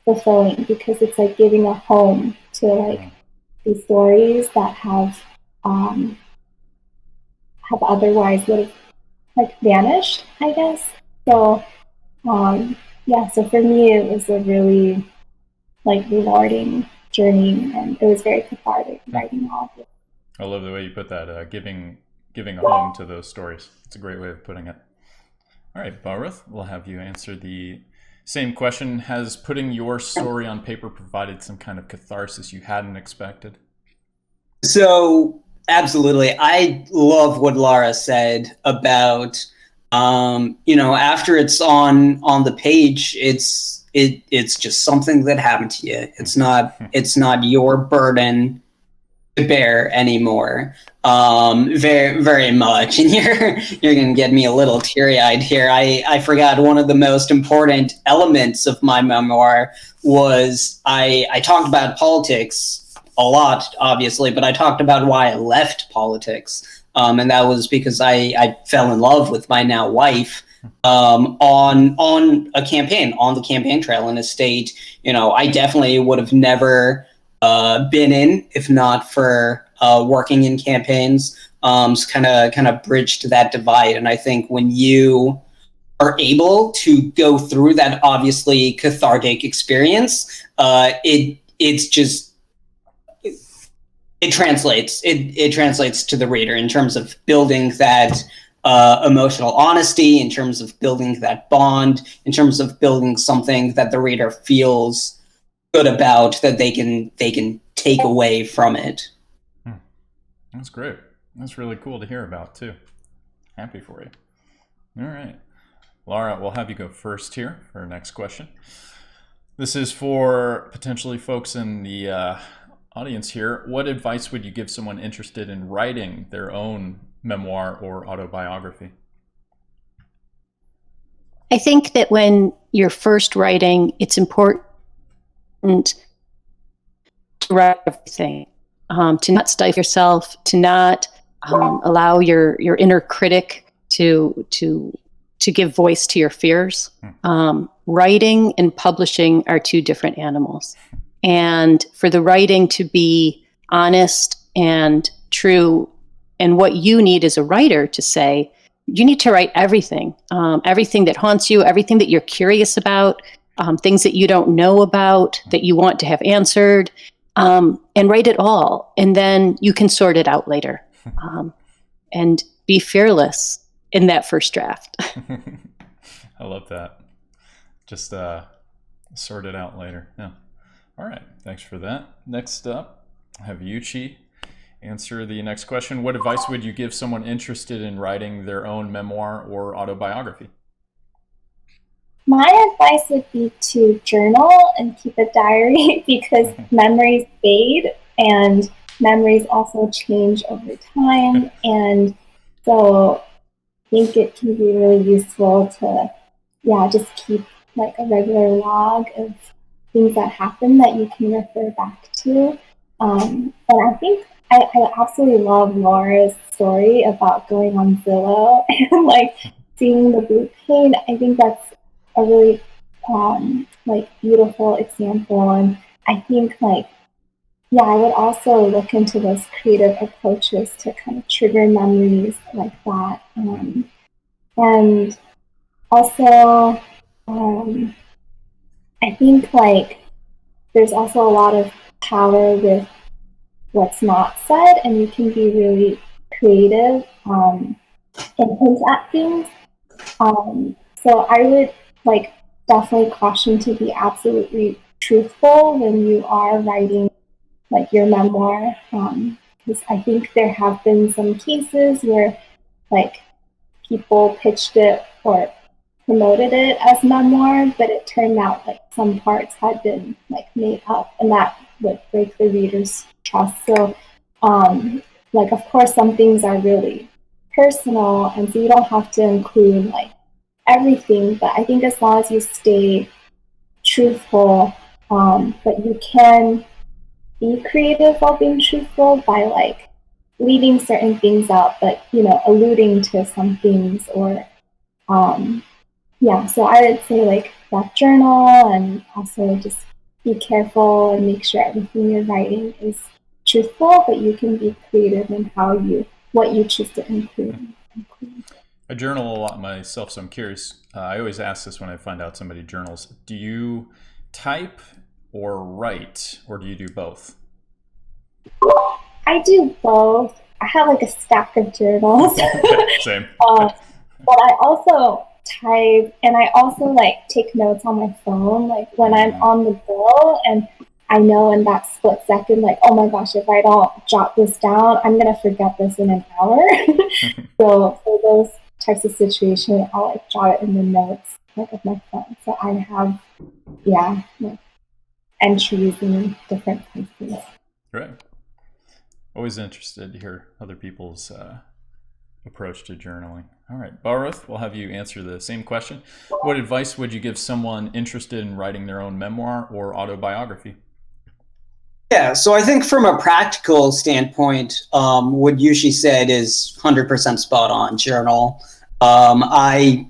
fulfilling, because it's like giving a home to, like, these stories that have otherwise would have, like, vanished, I guess. So so for me it was a really, like, rewarding journey, and it was very cathartic writing all of it. I love the way you put that, giving a home to those stories. It's a great way of putting it. All right, Bharat, we'll have you answer the same question. Has putting your story on paper provided some kind of catharsis you hadn't expected? So, absolutely. I love what Lara said about, after it's on the page, it's just something that happened to you. It's not your burden to bear anymore. Very, very much. And you're gonna get me a little teary-eyed here. I forgot one of the most important elements of my memoir was I talked about politics a lot, obviously, but I talked about why I left politics. And that was because I fell in love with my now wife on a campaign, on the campaign trail in a state, I definitely would have never been in if not for working in campaigns. Kind of bridged that divide. And I think when you are able to go through that obviously cathartic experience, it's just, it translates. It translates to the reader in terms of building that emotional honesty, in terms of building that bond, in terms of building something that the reader feels good about, that they can take away from it. That's great. That's really cool to hear about too. Happy for you. All right. Lara, we'll have you go first here for our next question. This is for potentially folks in the audience here. What advice would you give someone interested in writing their own memoir or autobiography? I think that when you're first writing, it's important to write everything, to not stifle yourself, to not allow your inner critic to give voice to your fears. Writing and publishing are two different animals. And for the writing to be honest and true, and what you need as a writer to say, you need to write everything, everything that haunts you, everything that you're curious about, things that you don't know about, that you want to have answered, and write it all. And then you can sort it out later. And be fearless in that first draft. I love that. Just sort it out later. Yeah. All right. Thanks for that. Next up, I have Yuchi answer the next question. What advice would you give someone interested in writing their own memoir or autobiography? My advice would be to journal and keep a diary because memories fade and memories also change over time. And so I think it can be really useful to, just keep like a regular log of things that happen that you can refer back to. And I think I absolutely love Laura's story about going on Zillow and like seeing the blue paint. I think that's a really beautiful example. And I think I would also look into those creative approaches to kind of trigger memories like that. And also, I think there's also a lot of power with what's not said, and you can be really creative and hint at things. So I would definitely caution to be absolutely truthful when you are writing your memoir, because I think there have been some cases where people pitched it or promoted it as memoir, but it turned out some parts had been made up, and that would break the reader's trust. So of course some things are really personal, and so you don't have to include everything, but I think as long as you stay truthful, but you can be creative while being truthful by leaving certain things out, but alluding to some things, or so I would say that journal, and also just be careful and make sure everything you're writing is truthful, but you can be creative in what you choose to include. I journal a lot myself, so I'm curious. I always ask this when I find out somebody journals. Do you type or write, or do you do both? I do both. I have a stack of journals. Same. But I also type, and I also take notes on my phone, when I'm on the go, and I know in that split second, oh my gosh, if I don't jot this down, I'm gonna forget this in an hour. So for those types of situations, I'll jot it in the notes of my phone. So I have entries in different places. Right. Always interested to hear other people's approach to journaling. All right, Bharat, we'll have you answer the same question. What advice would you give someone interested in writing their own memoir or autobiography? Yeah, so I think from a practical standpoint, what Yuchi said is 100% spot on. Journal. I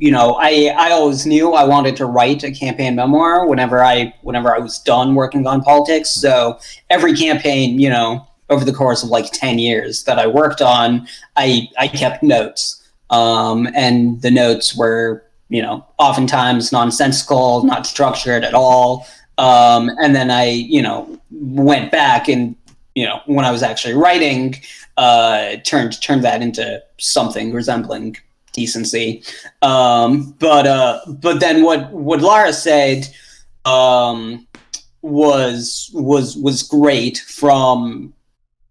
always knew I wanted to write a campaign memoir whenever I was done working on politics. So every campaign, over the course of 10 years that I worked on, I kept notes. And the notes were, oftentimes nonsensical, not structured at all. And then I, went back and, when I was actually writing, turned that into something resembling decency. But then what Lara said was great from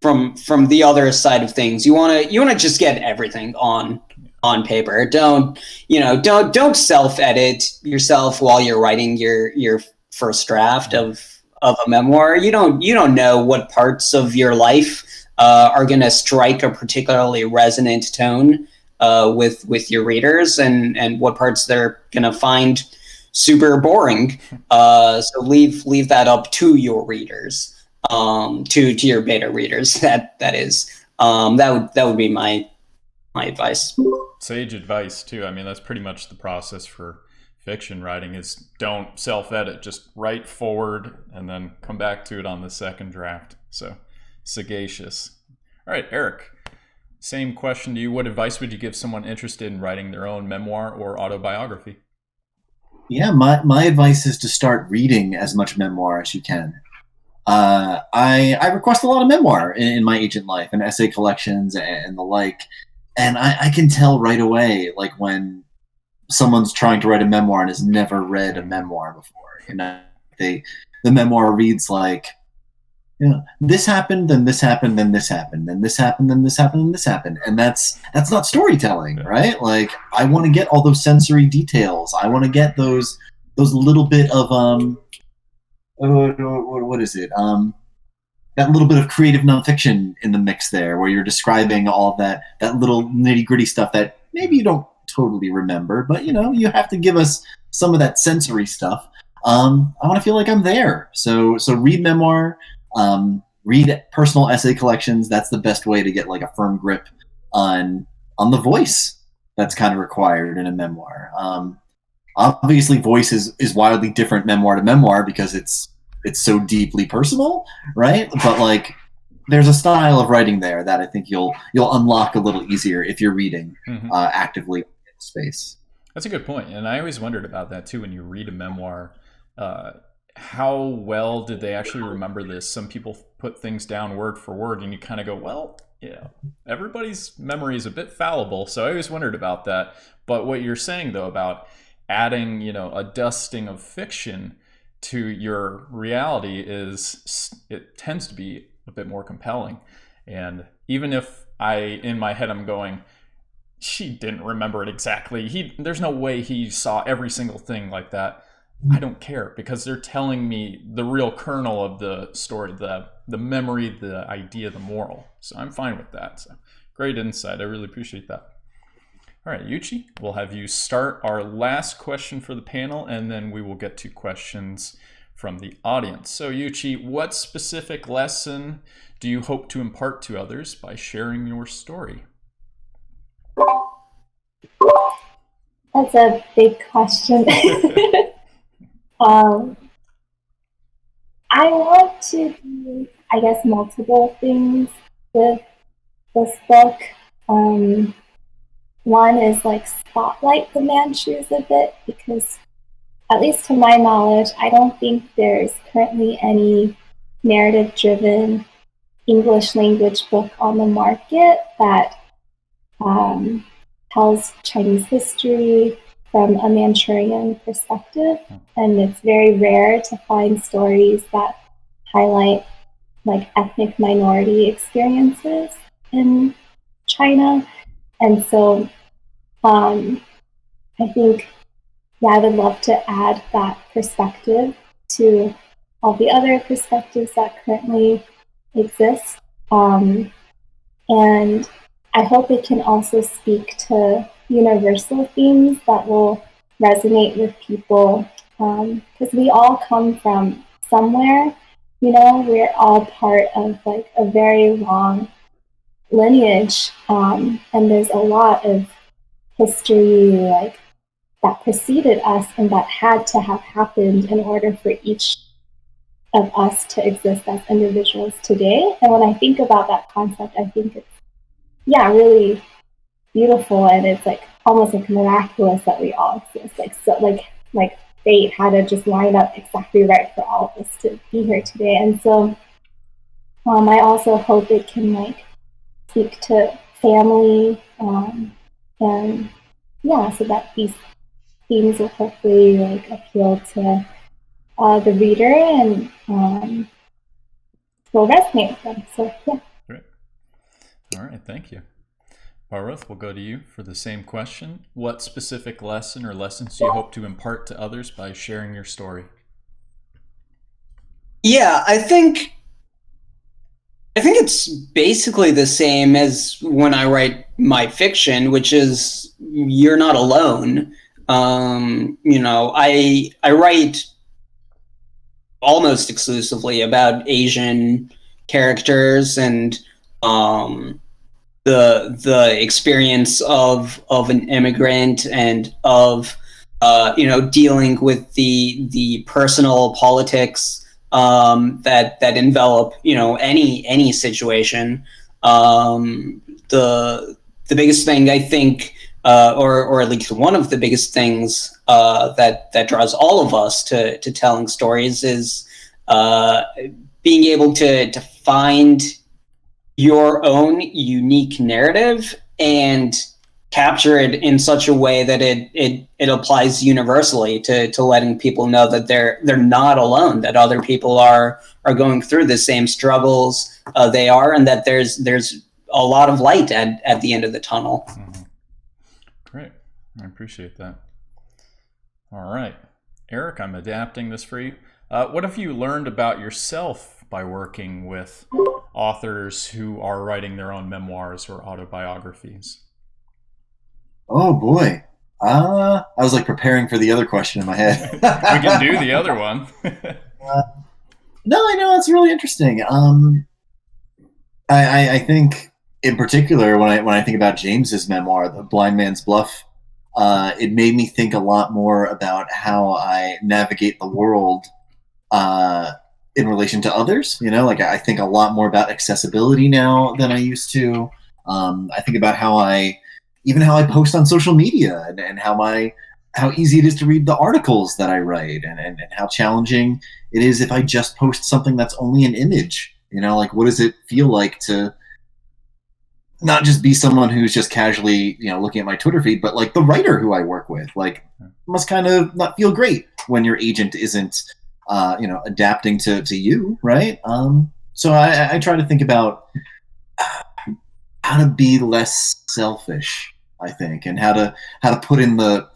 from the other side of things. You want to just get everything on paper. Don't self-edit yourself while you're writing your first draft of a memoir. You don't know what parts of your life are going to strike a particularly resonant tone with your readers, and what parts they're going to find super boring. So leave that up to your readers, to your beta readers. That is, that would be my advice. Sage advice too. I mean, that's pretty much the process for fiction writing, is don't self-edit, just write forward and then come back to it on the second draft. So sagacious. All right, Eric, same question to you. What advice would you give someone interested in writing their own memoir or autobiography? Yeah, my advice is to start reading as much memoir as you can. I request a lot of memoir in my agent life and essay collections and the like. And I can tell right away, like, when someone's trying to write a memoir and has never read a memoir before. The memoir reads like, this happened, then this happened, then this happened, then this happened, then this happened, then this happened. And that's not storytelling, right? Like, I want to get all those sensory details. I want to get those little bit of what is it? That little bit of creative nonfiction in the mix there, where you're describing all that little nitty gritty stuff that maybe you don't totally remember, but you have to give us some of that sensory stuff. I want to feel like I'm there. So read memoir, read personal essay collections. That's the best way to get like a firm grip on the voice that's kind of required in a memoir. Obviously, voice is wildly different memoir to memoir because it's so deeply personal, right? But like, there's a style of writing there that I think you'll unlock a little easier if you're reading actively in space. That's a good point. And I always wondered about that too. When you read a memoir, how well did they actually remember this? Some people put things down word for word, and you kind of go, well, everybody's memory is a bit fallible. So I always wondered about that. But what you're saying though about adding, a dusting of fiction to your reality it tends to be a bit more compelling. And even if in my head I'm going, she didn't remember it exactly, there's no way he saw every single thing like that, I don't care, because they're telling me the real kernel of the story, the memory, the idea, the moral. So I'm fine with that. So great insight. I really appreciate that. All right, Yuchi, we'll have you start our last question for the panel, and then we will get to questions from the audience. So Yuchi, what specific lesson do you hope to impart to others by sharing your story? That's a big question. I want to do, I guess, multiple things with this book. One is like spotlight the Manchus a bit, because at least to my knowledge, I don't think there's currently any narrative-driven English language book on the market that tells Chinese history from a Manchurian perspective. And it's very rare to find stories that highlight like ethnic minority experiences in China. And so I think, I would love to add that perspective to all the other perspectives that currently exist. And I hope it can also speak to universal themes that will resonate with people, because we all come from somewhere. We're all part of like a very long lineage, and there's a lot of history like that preceded us and that had to have happened in order for each of us to exist as individuals today. And when I think about that concept, I think it's really beautiful, and it's like almost like miraculous that we all exist. Like fate had to just line up exactly right for all of us to be here today. And so I also hope it can like speak to family, and so that these themes will hopefully like appeal to the reader and will resonate with them. So yeah. Great. All right, thank you. Bharat, we'll go to you for the same question. What specific lesson or lessons do you hope to impart to others by sharing your story? Yeah, I think it's basically the same as when I write my fiction, which is you're not alone. I write almost exclusively about Asian characters and the experience of an immigrant and of dealing with the personal politics that envelop any situation. The biggest thing I think, or at least one of the biggest things that draws all of us to telling stories is being able to find your own unique narrative and capture it in such a way that it applies universally to letting people know that they're not alone, that other people are going through the same struggles they are, and that there's a lot of light at the end of the tunnel. Mm-hmm. Great. I appreciate that. All right. Eric, I'm adapting this for you. What have you learned about yourself by working with authors who are writing their own memoirs or autobiographies? Oh boy. I was like preparing for the other question in my head. We can do the other one. No, I know, it's really interesting. I think in particular when I think about James's memoir, The Blind Man's Bluff, it made me think a lot more about how I navigate the world in relation to others. I think a lot more about accessibility now than I used to. I think about how I post on social media and how easy it is to read the articles that I write and how challenging it is if I just post something that's only an image. What does it feel like to not just be someone who's just casually, looking at my Twitter feed, but like the writer who I work with, must kind of not feel great when your agent isn't, adapting to you. Right. So I try to think about how to be less selfish, I think, and how to put in the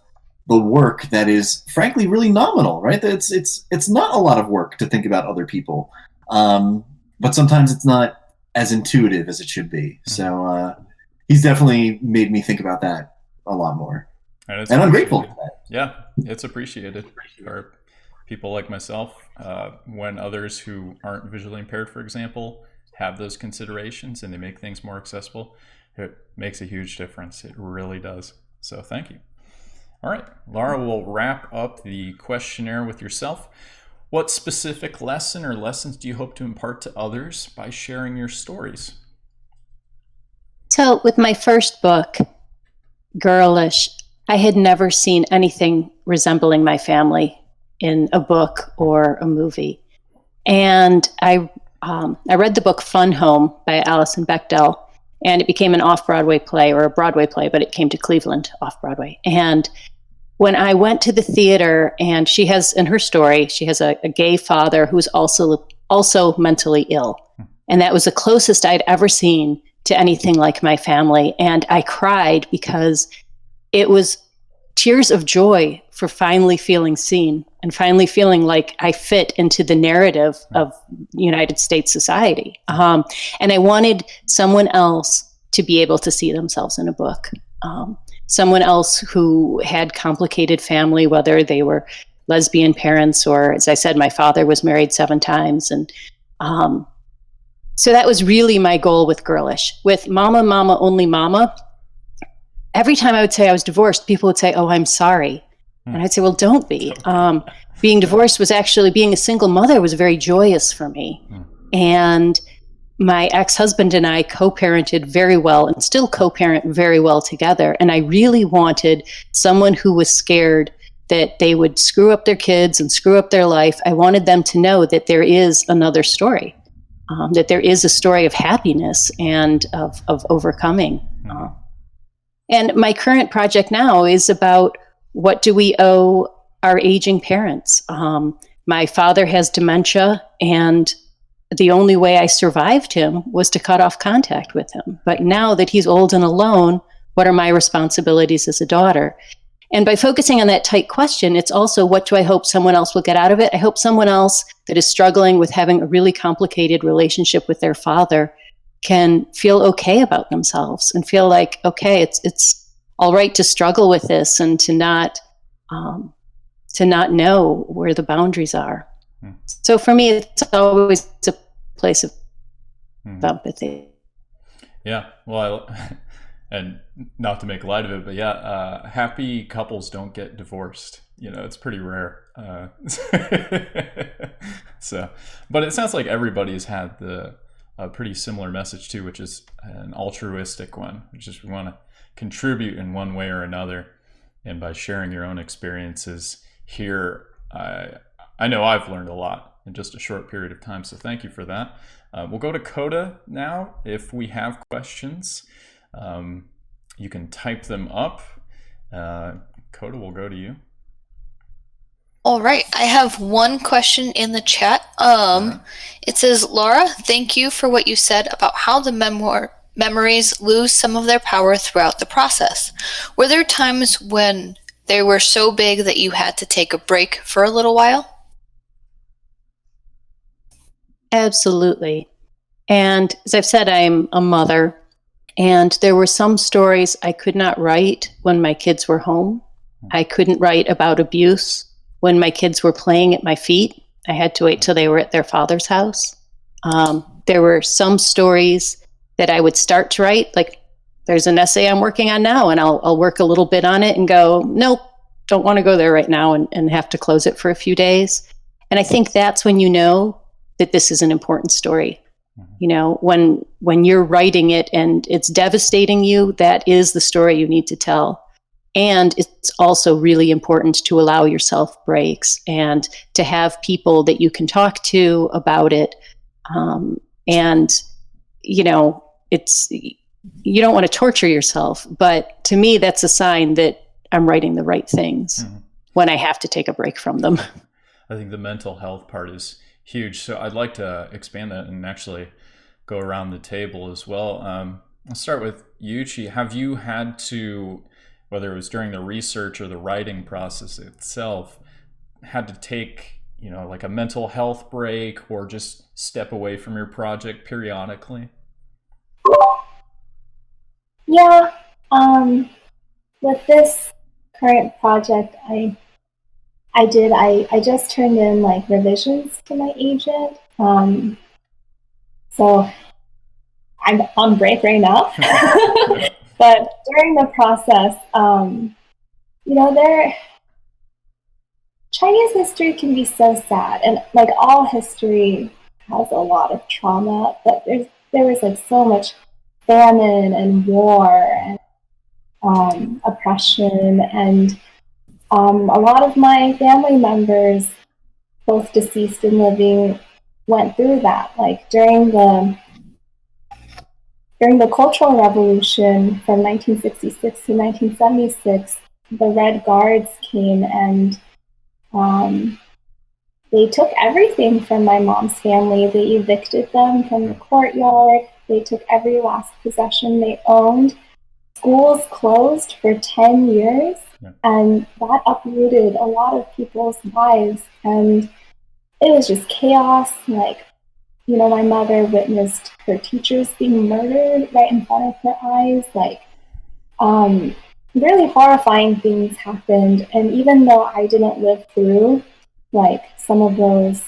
work that is frankly really nominal, right? It's not a lot of work to think about other people. But sometimes it's not as intuitive as it should be. So he's definitely made me think about that a lot more. And I'm grateful for that. Yeah, it's appreciated for people like myself. When others who aren't visually impaired, for example, have those considerations and they make things more accessible, it makes a huge difference. It really does. So thank you. All right, Lara will wrap up the questionnaire with yourself. What specific lesson or lessons do you hope to impart to others by sharing your stories? So with my first book, Girlish, I had never seen anything resembling my family in a book or a movie. And I read the book Fun Home by Alison Bechdel, and it became an off-Broadway play, or a Broadway play, but it came to Cleveland off-Broadway. And when I went to the theater, and she has, in her story, she has a gay father who's also mentally ill. And that was the closest I'd ever seen to anything like my family. And I cried because it was tears of joy for finally feeling seen and finally feeling like I fit into the narrative of United States society. And I wanted someone else to be able to see themselves in a book. Someone else who had complicated family, whether they were lesbian parents or, as I said, my father was married 7 times. And so that was really my goal with Girlish. With Mama, Mama, Only Mama, every time I would say I was divorced, people would say, "Oh, I'm sorry." And I'd say, "Well, don't be." Being divorced was actually, being a single mother was very joyous for me. And my ex-husband and I co-parented very well and still co-parent very well together. And I really wanted someone who was scared that they would screw up their kids and screw up their life. I wanted them to know that there is another story, that there is a story of happiness and of overcoming. And my current project now is about, what do we owe our aging parents? My father has dementia, and the only way I survived him was to cut off contact with him. But now that he's old and alone, what are my responsibilities as a daughter? And by focusing on that tight question, it's also, what do I hope someone else will get out of it? I hope someone else that is struggling with having a really complicated relationship with their father can feel okay about themselves and feel like, okay, it's all right to struggle with this and to not know where the boundaries are. So for me, it's always a place of empathy. Yeah, well, and not to make light of it, but yeah, happy couples don't get divorced. You know, it's pretty rare. So, but it sounds like everybody's had a pretty similar message too, which is an altruistic one, which is we want to contribute in one way or another. And by sharing your own experiences here, I know I've learned a lot in just a short period of time. So thank you for that. We'll go to Coda now. If we have questions, you can type them up. Coda, we'll go to you. All right, I have one question in the chat. It says, Lara, thank you for what you said about how the memories lose some of their power throughout the process. Were there times when they were so big that you had to take a break for a little while? Absolutely. And as I've said, I'm a mother, and there were some stories I could not write when my kids were home. I couldn't write about abuse when my kids were playing at my feet. I had to wait till they were at their father's house. There were some stories that I would start to write, like there's an essay I'm working on now, and I'll work a little bit on it and go, nope, don't want to go there right now, and have to close it for a few days. And I think that's when you know that this is an important story. You know, when you're writing it and it's devastating you, that is the story you need to tell. And it's also really important to allow yourself breaks and to have people that you can talk to about it. And, you know, you don't want to torture yourself, but to me, that's a sign that I'm writing the right things when I have to take a break from them. I think the mental health part is huge. So I'd like to expand that and actually go around the table as well. I'll start with Yuchi. Have you had to, whether it was during the research or the writing process itself, had to take, you know, like a mental health break or just step away from your project periodically? Yeah. With this current project, I just turned in like revisions to my agent. So I'm on break right now. But during the process, you know, Chinese history can be so sad, and like all history has a lot of trauma, but there was like so much famine and war and oppression, and a lot of my family members, both deceased and living, went through that. Like during the Cultural Revolution from 1966 to 1976, the Red Guards came and they took everything from my mom's family. They evicted them from the courtyard. They took every last possession they owned. Schools closed for 10 years, and that uprooted a lot of people's lives. And it was just chaos. Like, you know, my mother witnessed her teachers being murdered right in front of her eyes. Like, really horrifying things happened. And even though I didn't live through, like, some of those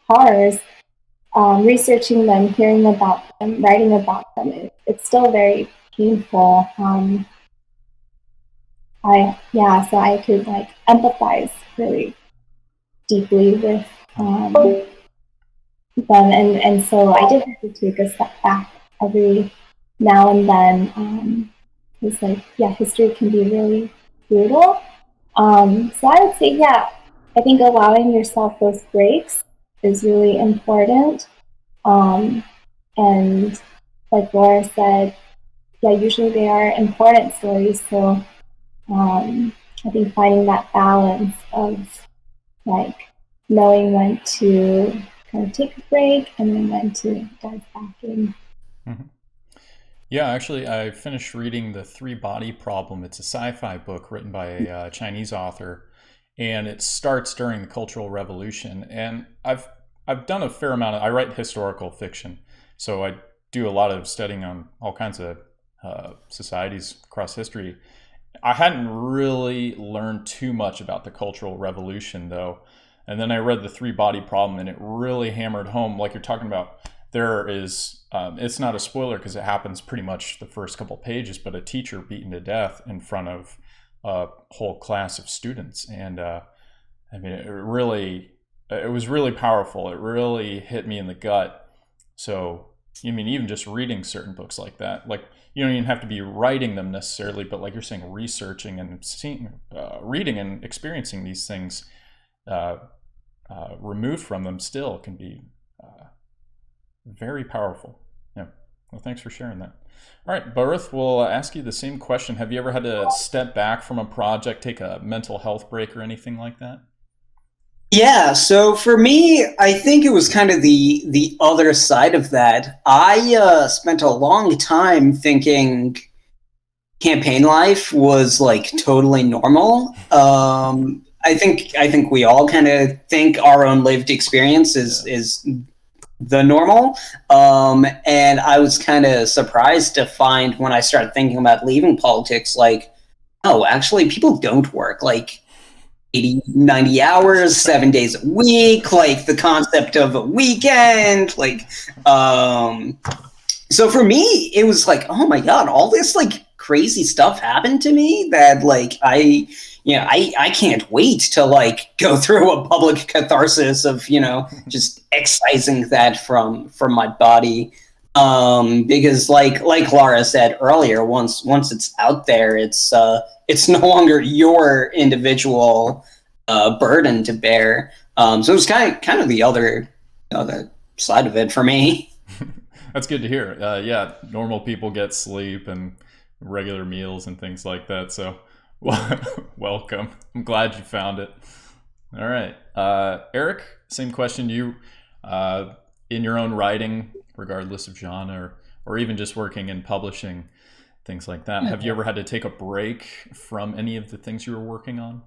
horrors, researching them, hearing about them, writing about them, it's still very painful. So I could, like, empathize really deeply with them, and so I did have to take a step back every now and then. It's like, history can be really brutal. So I would say, I think allowing yourself those breaks is really important. And like Laura said, usually they are important stories. So I think finding that balance of like knowing when to kind of take a break and then when to dive back in. Mhm. Yeah, actually, I finished reading The Three Body Problem. It's a sci-fi book written by a Chinese author, and it starts during the Cultural Revolution. And I've done a fair amount of, I write historical fiction, so I do a lot of studying on all kinds of societies across history. I hadn't really learned too much about the Cultural Revolution, though. And then I read The Three Body Problem, and it really hammered home, like you're talking about. There is, it's not a spoiler because it happens pretty much the first couple pages, but a teacher beaten to death in front of a whole class of students. And I mean, it was really powerful. It really hit me in the gut. So, I mean, even just reading certain books like that, like you don't even have to be writing them necessarily, but like you're saying, researching and seeing, reading and experiencing these things removed from them still can be very powerful. Yeah. Well, thanks for sharing that. All right, Bharat, we'll ask you the same question. Have you ever had to step back from a project, take a mental health break or anything like that? Yeah, so for me, I think it was kind of the other side of that. I spent a long time thinking campaign life was like totally normal. I think we all kind of think our own lived experience is the normal. And I was kind of surprised to find when I started thinking about leaving politics, like, oh, actually people don't work like 80, 90 hours, 7 days a week, like the concept of a weekend, like, so for me, it was like, oh my God, all this like crazy stuff happened to me that like, I can't wait to like go through a public catharsis of, just excising that from my body. Because like Lara said earlier, once it's out there, it's no longer your individual burden to bear. So it was kind of the other side of it for me. That's good to hear. Yeah, normal people get sleep and regular meals and things like that. So welcome. I'm glad you found it. All right. Eric, same question to you. In your own writing, regardless of genre or even just working in publishing, things like that, have you ever had to take a break from any of the things you were working on?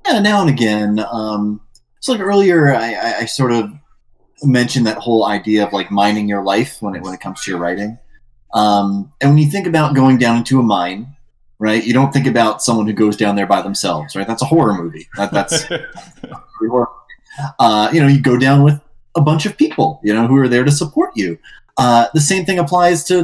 Yeah, now and again. So like earlier, I sort of mentioned that whole idea of like mining your life when it comes to your writing. And when you think about going down into a mine, right, you don't think about someone who goes down there by themselves, right? That's a horror movie. That's horror. You go down with a bunch of people, who are there to support you. The same thing applies to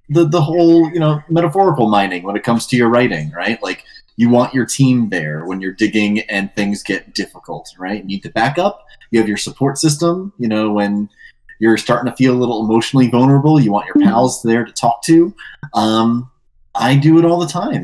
the whole, metaphorical mining when it comes to your writing, right? Like you want your team there when you're digging and things get difficult, right? You need to back up. You have your support system, when you're starting to feel a little emotionally vulnerable, you want your pals there to talk to. I do it all the time.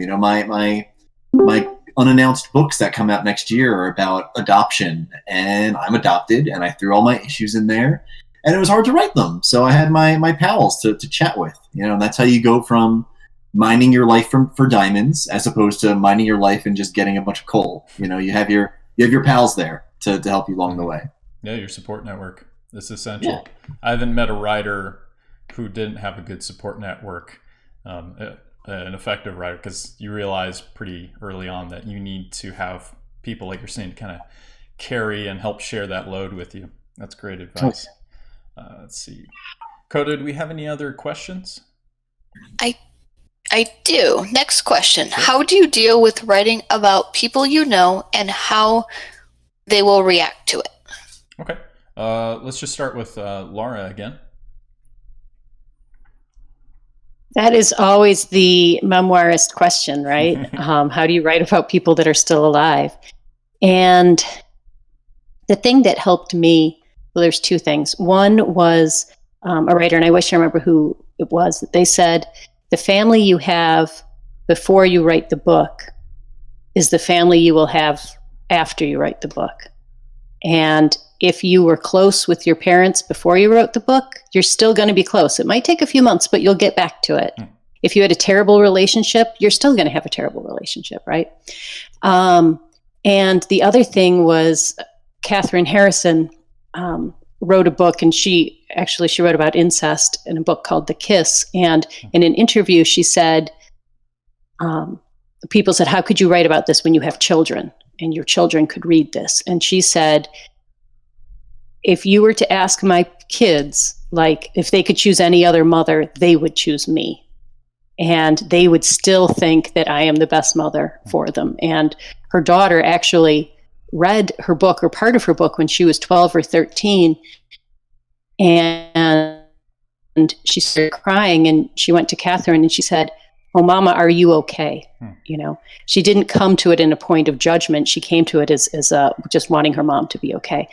My unannounced books that come out next year are about adoption, and I'm adopted, and I threw all my issues in there, and it was hard to write them. So I had my pals to chat with, and that's how you go from mining your life for diamonds as opposed to mining your life and just getting a bunch of coal. You have your pals there to help you along the way. Yeah, your support network is essential. Yeah. I haven't met a writer who didn't have a good support network, an effective writer, because you realize pretty early on that you need to have people, like you're saying, to kind of carry and help share that load with you. That's great advice. Let's see. Coda, do we have any other questions? I do. Next question. Sure. How do you deal with writing about people you know and how they will react to it? Okay. Let's just start with Lara again. That is always the memoirist question, right? How do you write about people that are still alive? And the thing that helped me, well, there's two things. One was a writer, and I wish I remember who it was, that they said, the family you have before you write the book is the family you will have after you write the book. And if you were close with your parents before you wrote the book, you're still going to be close. It might take a few months, but you'll get back to it. If you had a terrible relationship, you're still going to have a terrible relationship, right? And the other thing was Catherine Harrison wrote a book, and she wrote about incest in a book called The Kiss. And in an interview, she said, people said, how could you write about this when you have children and your children could read this? And she said, if you were to ask my kids, like, if they could choose any other mother, they would choose me. And they would still think that I am the best mother for them. And her daughter actually read her book, or part of her book, when she was 12 or 13. And she started crying, and she went to Catherine and she said, "Oh, Mama, are you okay?" You know, she didn't come to it in a point of judgment. She came to it as just wanting her mom to be okay.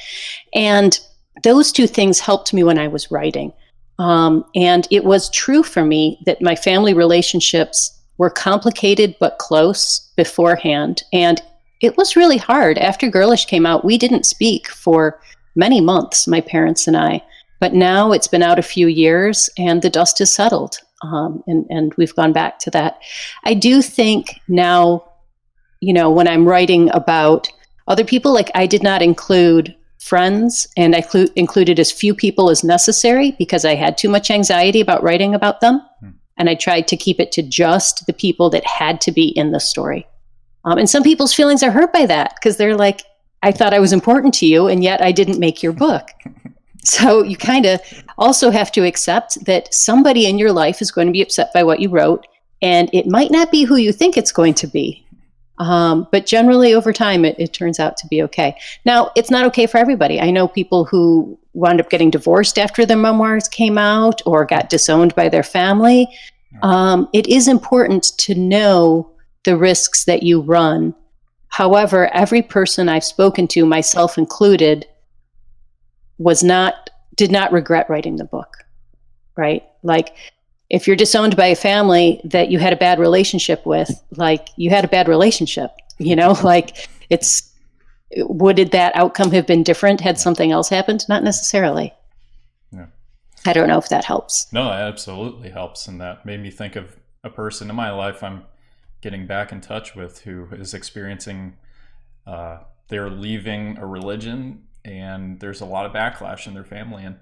And those two things helped me when I was writing. And it was true for me that my family relationships were complicated but close beforehand. And it was really hard. After Girlish came out, we didn't speak for many months, my parents and I. But now it's been out a few years and the dust has settled. And we've gone back to that. I do think now, you know, when I'm writing about other people, like, I did not include friends, and I included as few people as necessary because I had too much anxiety about writing about them. And I tried to keep it to just the people that had to be in the story. And some people's feelings are hurt by that because they're like, I thought I was important to you, and yet I didn't make your book. So you kind of also have to accept that somebody in your life is going to be upset by what you wrote, and it might not be who you think it's going to be. But generally over time, it turns out to be okay. Now, it's not okay for everybody. I know people who wound up getting divorced after their memoirs came out or got disowned by their family. It is important to know the risks that you run. However, every person I've spoken to, myself included, did not regret writing the book, right? Like, if you're disowned by a family that you had a bad relationship with, like, you had a bad relationship, you know, like, would that outcome have been different had something else happened? Not necessarily. Yeah. I don't know if that helps. No, that absolutely helps. And that made me think of a person in my life I'm getting back in touch with who is experiencing, they're leaving a religion, and there's a lot of backlash in their family. And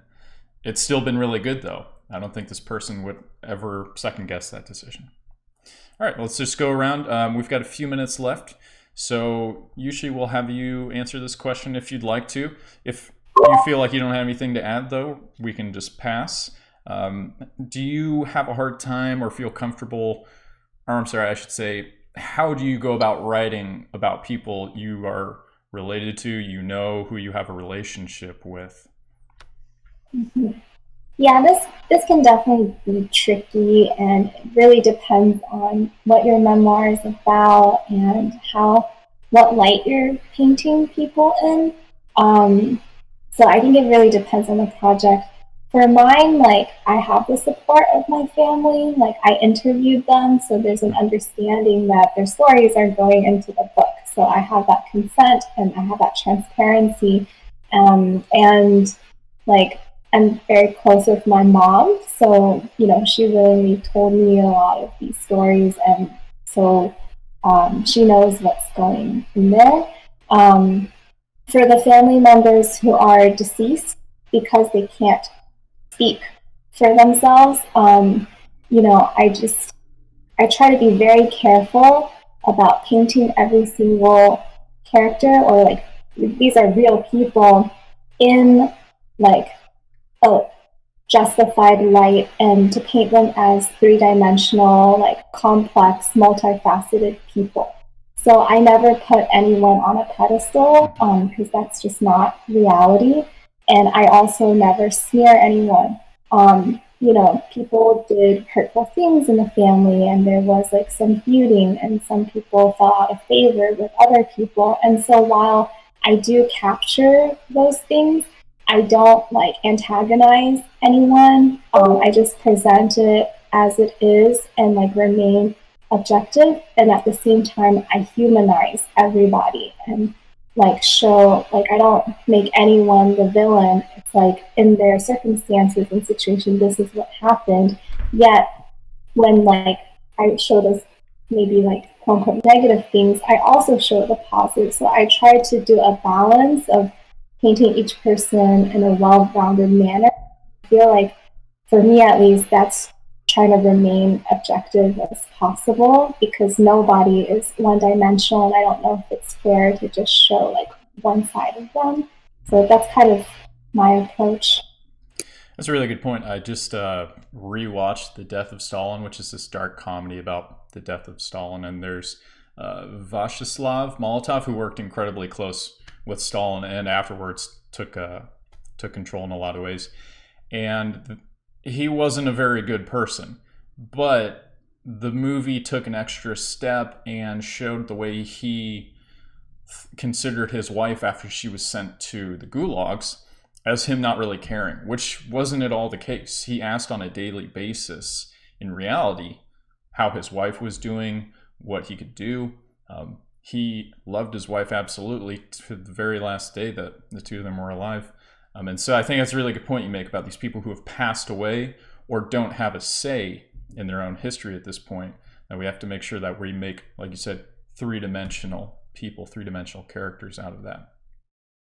it's still been really good, though. I don't think this person would ever second guess that decision. All right, let's just go around. We've got a few minutes left. So Yuchi, we'll have you answer this question if you'd like to. If you feel like you don't have anything to add, though, we can just pass. Do you have a hard time or feel comfortable, or I'm sorry, I should say, how do you go about writing about people you are related to, you know, who you have a relationship with? Mm-hmm. Yeah, this can definitely be tricky, and it really depends on what your memoir is about and what light you're painting people in. So I think it really depends on the project. For mine, like, I have the support of my family. Like, I interviewed them, so there's an understanding that their stories are going into the book. So I have that consent and I have that transparency, and like, I'm very close with my mom, so, you know, she willingly told me a lot of these stories, and so she knows what's going in there. For the family members who are deceased, because they can't speak for themselves, you know, I try to be very careful about painting every single character, or, like, these are real people, in, like, a justified light, and to paint them as three-dimensional, like, complex, multifaceted people. So I never put anyone on a pedestal, because that's just not reality. And I also never smear anyone. You know, people did hurtful things in the family, and there was, like, some feuding, and some people fell out of favor with other people. And so while I do capture those things, I don't, like, antagonize anyone. I just present it as it is and, like, remain objective. And at the same time, I humanize everybody and, like, show, like, I don't make anyone the villain. It's like, in their circumstances and situation, this is what happened. Yet when, like, I show those maybe, like, quote unquote negative things, I also show the positive. So I try to do a balance of painting each person in a well-rounded manner. I feel like, for me at least, that's trying to remain objective as possible, because nobody is one-dimensional, and I don't know if it's fair to just show like one side of them. So that's kind of my approach. That's a really good point. I just rewatched The Death of Stalin, which is this dark comedy about the death of Stalin, and there's Vyacheslav Molotov, who worked incredibly close with Stalin and afterwards took control in a lot of ways. And he wasn't a very good person, but the movie took an extra step and showed the way he considered his wife after she was sent to the gulags as him not really caring, which wasn't at all the case. He asked on a daily basis, in reality, how his wife was doing, what he could do. He loved his wife absolutely to the very last day that the two of them were alive. And so I think that's a really good point you make about these people who have passed away or don't have a say in their own history at this point. And we have to make sure that we make, like you said, three-dimensional people, three-dimensional characters out of that.